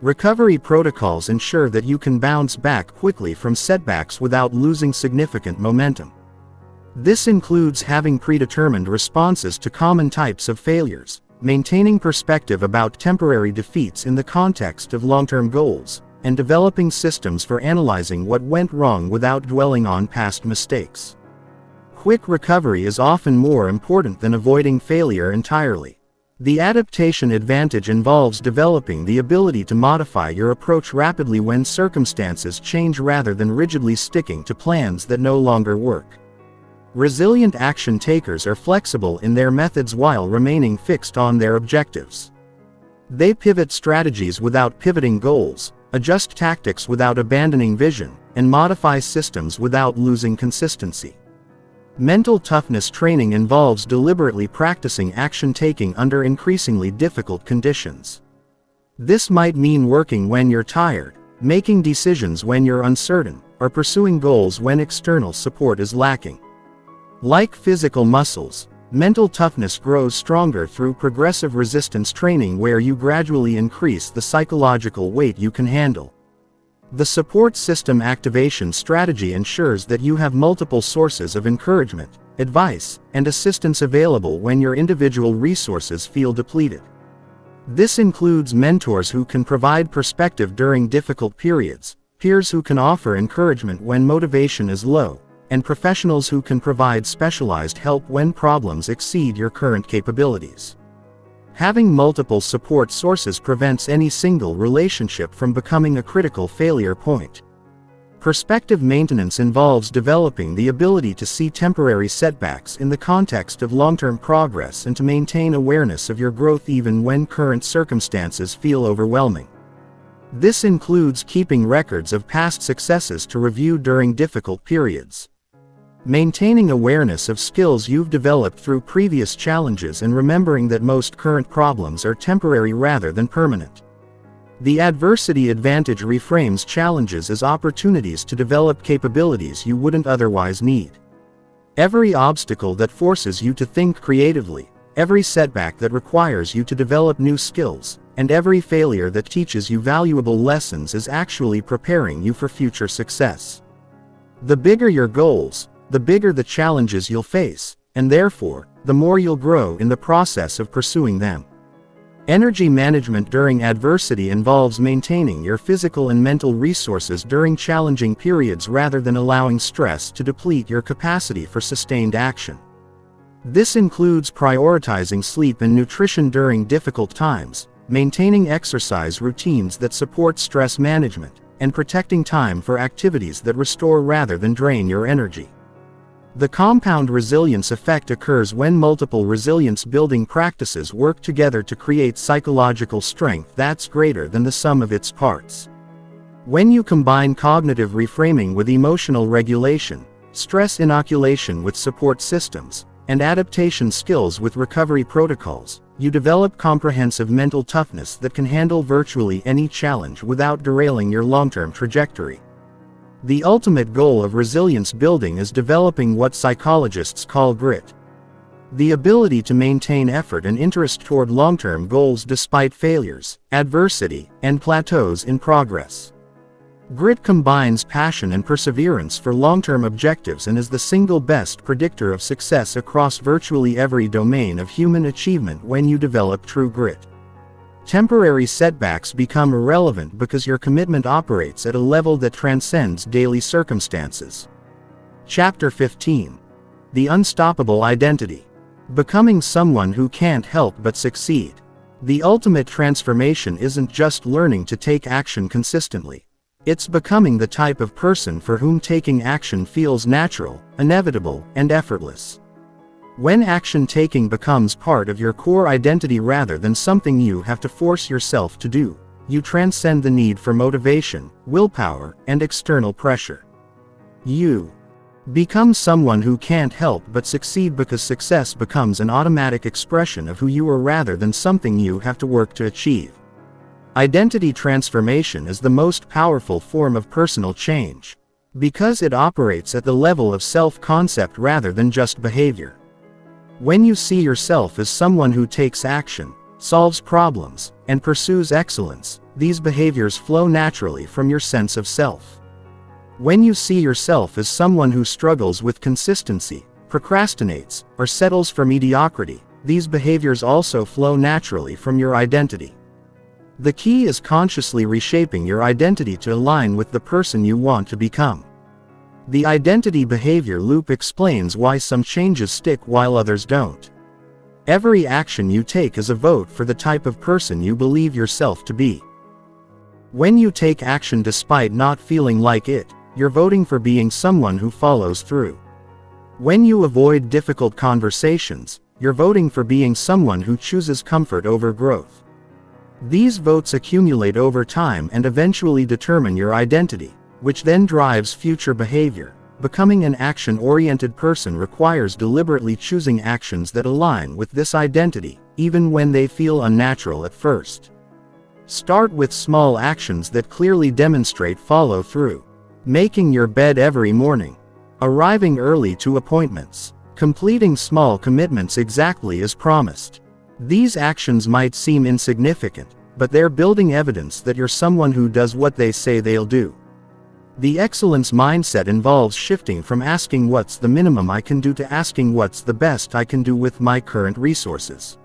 Recovery protocols ensure that you can bounce back quickly from setbacks without losing significant momentum. This includes having predetermined responses to common types of failures, maintaining perspective about temporary defeats in the context of long-term goals, and developing systems for analyzing what went wrong without dwelling on past mistakes. Quick recovery is often more important than avoiding failure entirely. The adaptation advantage involves developing the ability to modify your approach rapidly when circumstances change rather than rigidly sticking to plans that no longer work. Resilient action takers are flexible in their methods while remaining fixed on their objectives. They pivot strategies without pivoting goals, adjust tactics without abandoning vision, and modify systems without losing consistency. Mental toughness training involves deliberately practicing action-taking under increasingly difficult conditions. This might mean working when you're tired, making decisions when you're uncertain, or pursuing goals when external support is lacking. Like physical muscles, mental toughness grows stronger through progressive resistance training where you gradually increase the psychological weight you can handle. The support system activation strategy ensures that you have multiple sources of encouragement, advice, and assistance available when your individual resources feel depleted. This includes mentors who can provide perspective during difficult periods, peers who can offer encouragement when motivation is low, and professionals who can provide specialized help when problems exceed your current capabilities. Having multiple support sources prevents any single relationship from becoming a critical failure point. Perspective maintenance involves developing the ability to see temporary setbacks in the context of long-term progress and to maintain awareness of your growth even when current circumstances feel overwhelming. This includes keeping records of past successes to review during difficult periods. Maintaining awareness of skills you've developed through previous challenges and remembering that most current problems are temporary rather than permanent. The adversity advantage reframes challenges as opportunities to develop capabilities you wouldn't otherwise need. Every obstacle that forces you to think creatively, every setback that requires you to develop new skills, and every failure that teaches you valuable lessons is actually preparing you for future success. The bigger your goals, the bigger the challenges you'll face, and therefore, the more you'll grow in the process of pursuing them. Energy management during adversity involves maintaining your physical and mental resources during challenging periods rather than allowing stress to deplete your capacity for sustained action. This includes prioritizing sleep and nutrition during difficult times, maintaining exercise routines that support stress management, and protecting time for activities that restore rather than drain your energy. The compound resilience effect occurs when multiple resilience-building practices work together to create psychological strength that's greater than the sum of its parts. When you combine cognitive reframing with emotional regulation, stress inoculation with support systems, and adaptation skills with recovery protocols, you develop comprehensive mental toughness that can handle virtually any challenge without derailing your long-term trajectory. The ultimate goal of resilience building is developing what psychologists call grit. The ability to maintain effort and interest toward long-term goals despite failures, adversity, and plateaus in progress. Grit combines passion and perseverance for long-term objectives and is the single best predictor of success across virtually every domain of human achievement when you develop true grit. Temporary setbacks become irrelevant because your commitment operates at a level that transcends daily circumstances. Chapter 15. The Unstoppable Identity. Becoming someone who can't help but succeed. The ultimate transformation isn't just learning to take action consistently. It's becoming the type of person for whom taking action feels natural, inevitable, and effortless. When action-taking becomes part of your core identity rather than something you have to force yourself to do, you transcend the need for motivation, willpower, and external pressure. You become someone who can't help but succeed because success becomes an automatic expression of who you are rather than something you have to work to achieve. Identity transformation is the most powerful form of personal change, because it operates at the level of self-concept rather than just behavior. When you see yourself as someone who takes action, solves problems, and pursues excellence, these behaviors flow naturally from your sense of self. When you see yourself as someone who struggles with consistency, procrastinates, or settles for mediocrity, these behaviors also flow naturally from your identity. The key is consciously reshaping your identity to align with the person you want to become. The identity behavior loop explains why some changes stick while others don't. Every action you take is a vote for the type of person you believe yourself to be. When you take action despite not feeling like it, you're voting for being someone who follows through. When you avoid difficult conversations, you're voting for being someone who chooses comfort over growth. These votes accumulate over time and eventually determine your identity, which then drives future behavior. Becoming an action-oriented person requires deliberately choosing actions that align with this identity, even when they feel unnatural at first. Start with small actions that clearly demonstrate follow-through. Making your bed every morning. Arriving early to appointments. Completing small commitments exactly as promised. These actions might seem insignificant, but they're building evidence that you're someone who does what they say they'll do. The excellence mindset involves shifting from asking what's the minimum I can do to asking what's the best I can do with my current resources.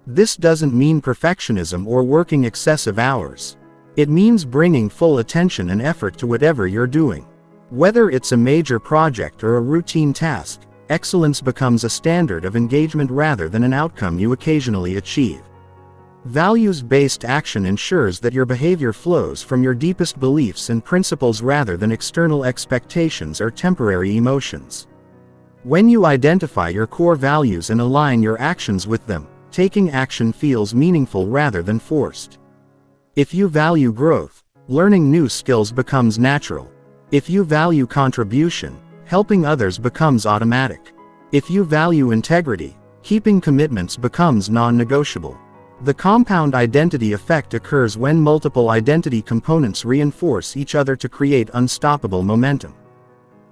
This doesn't mean perfectionism or working excessive hours. It means bringing full attention and effort to whatever you're doing. Whether it's a major project or a routine task, excellence becomes a standard of engagement rather than an outcome you occasionally achieve. Values-based action ensures that your behavior flows from your deepest beliefs and principles rather than external expectations or temporary emotions. When you identify your core values and align your actions with them, taking action feels meaningful rather than forced. If you value growth, learning new skills becomes natural. If you value contribution, helping others becomes automatic. If you value integrity, keeping commitments becomes non-negotiable. The compound identity effect occurs when multiple identity components reinforce each other to create unstoppable momentum.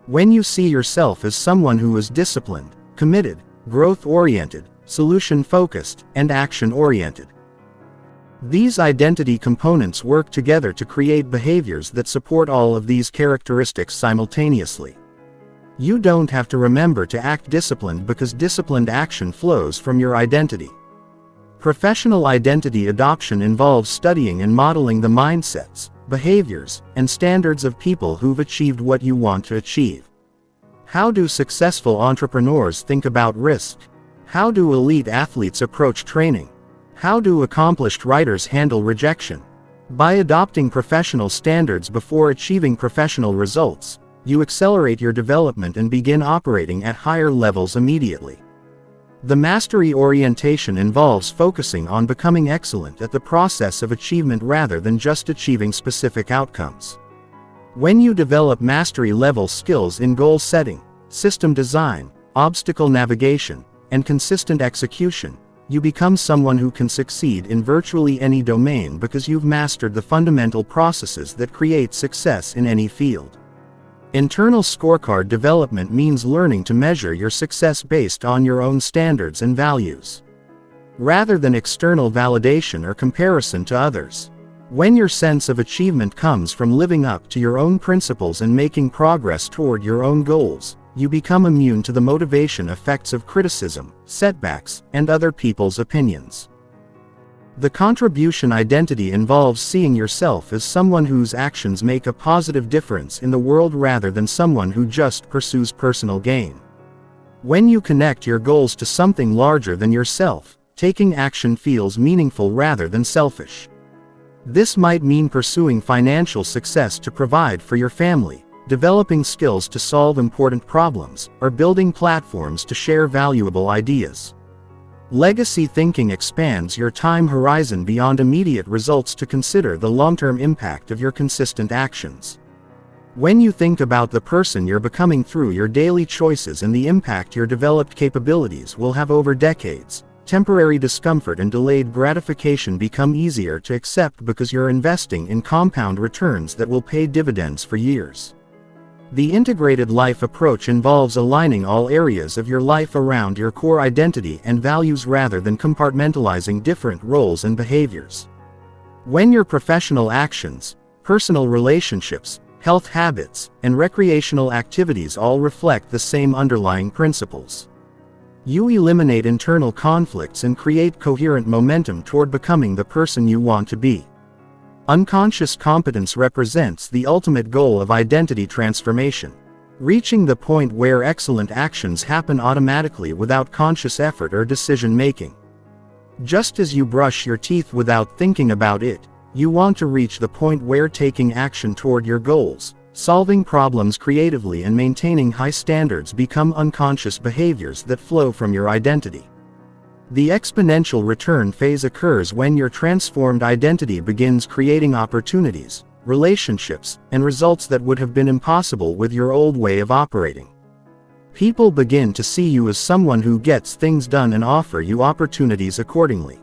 When you see yourself as someone who is disciplined, committed, growth-oriented, solution-focused, and action-oriented. These identity components work together to create behaviors that support all of these characteristics simultaneously. You don't have to remember to act disciplined because disciplined action flows from your identity. Professional identity adoption involves studying and modeling the mindsets, behaviors, and standards of people who've achieved what you want to achieve. How do successful entrepreneurs think about risk? How do elite athletes approach training? How do accomplished writers handle rejection? By adopting professional standards before achieving professional results, you accelerate your development and begin operating at higher levels immediately. The mastery orientation involves focusing on becoming excellent at the process of achievement rather than just achieving specific outcomes. When you develop mastery-level skills in goal setting, system design, obstacle navigation, and consistent execution, you become someone who can succeed in virtually any domain because you've mastered the fundamental processes that create success in any field. Internal scorecard development means learning to measure your success based on your own standards and values, rather than external validation or comparison to others. When your sense of achievement comes from living up to your own principles and making progress toward your own goals, you become immune to the motivation effects of criticism, setbacks, and other people's opinions. The contribution identity involves seeing yourself as someone whose actions make a positive difference in the world rather than someone who just pursues personal gain. When you connect your goals to something larger than yourself, taking action feels meaningful rather than selfish. This might mean pursuing financial success to provide for your family, developing skills to solve important problems, or building platforms to share valuable ideas. Legacy thinking expands your time horizon beyond immediate results to consider the long-term impact of your consistent actions. When you think about the person you're becoming through your daily choices and the impact your developed capabilities will have over decades, temporary discomfort and delayed gratification become easier to accept because you're investing in compound returns that will pay dividends for years. The integrated life approach involves aligning all areas of your life around your core identity and values rather than compartmentalizing different roles and behaviors. When your professional actions, personal relationships, health habits, and recreational activities all reflect the same underlying principles, you eliminate internal conflicts and create coherent momentum toward becoming the person you want to be. Unconscious competence represents the ultimate goal of identity transformation. reaching the point where excellent actions happen automatically without conscious effort or decision-making. Just as you brush your teeth without thinking about it, you want to reach the point where taking action toward your goals, solving problems creatively and maintaining high standards become unconscious behaviors that flow from your identity. The exponential return phase occurs when your transformed identity begins creating opportunities, relationships, and results that would have been impossible with your old way of operating. People begin to see you as someone who gets things done and offer you opportunities accordingly.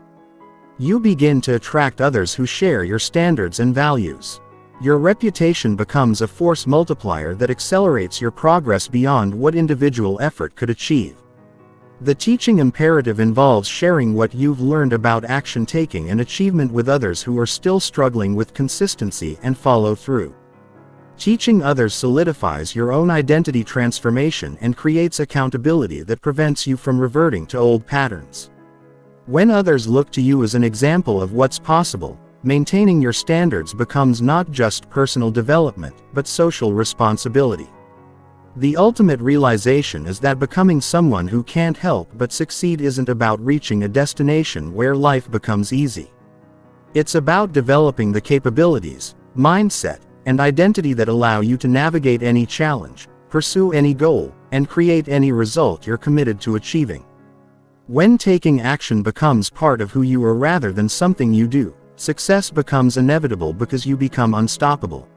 You begin to attract others who share your standards and values. Your reputation becomes a force multiplier that accelerates your progress beyond what individual effort could achieve. The teaching imperative involves sharing what you've learned about action taking and achievement with others who are still struggling with consistency and follow through. Teaching others solidifies your own identity transformation and creates accountability that prevents you from reverting to old patterns. When others look to you as an example of what's possible, maintaining your standards becomes not just personal development, but social responsibility. The ultimate realization is that becoming someone who can't help but succeed isn't about reaching a destination where life becomes easy. It's about developing the capabilities, mindset, and identity that allow you to navigate any challenge, pursue any goal, and create any result you're committed to achieving. When taking action becomes part of who you are rather than something you do, success becomes inevitable because you become unstoppable.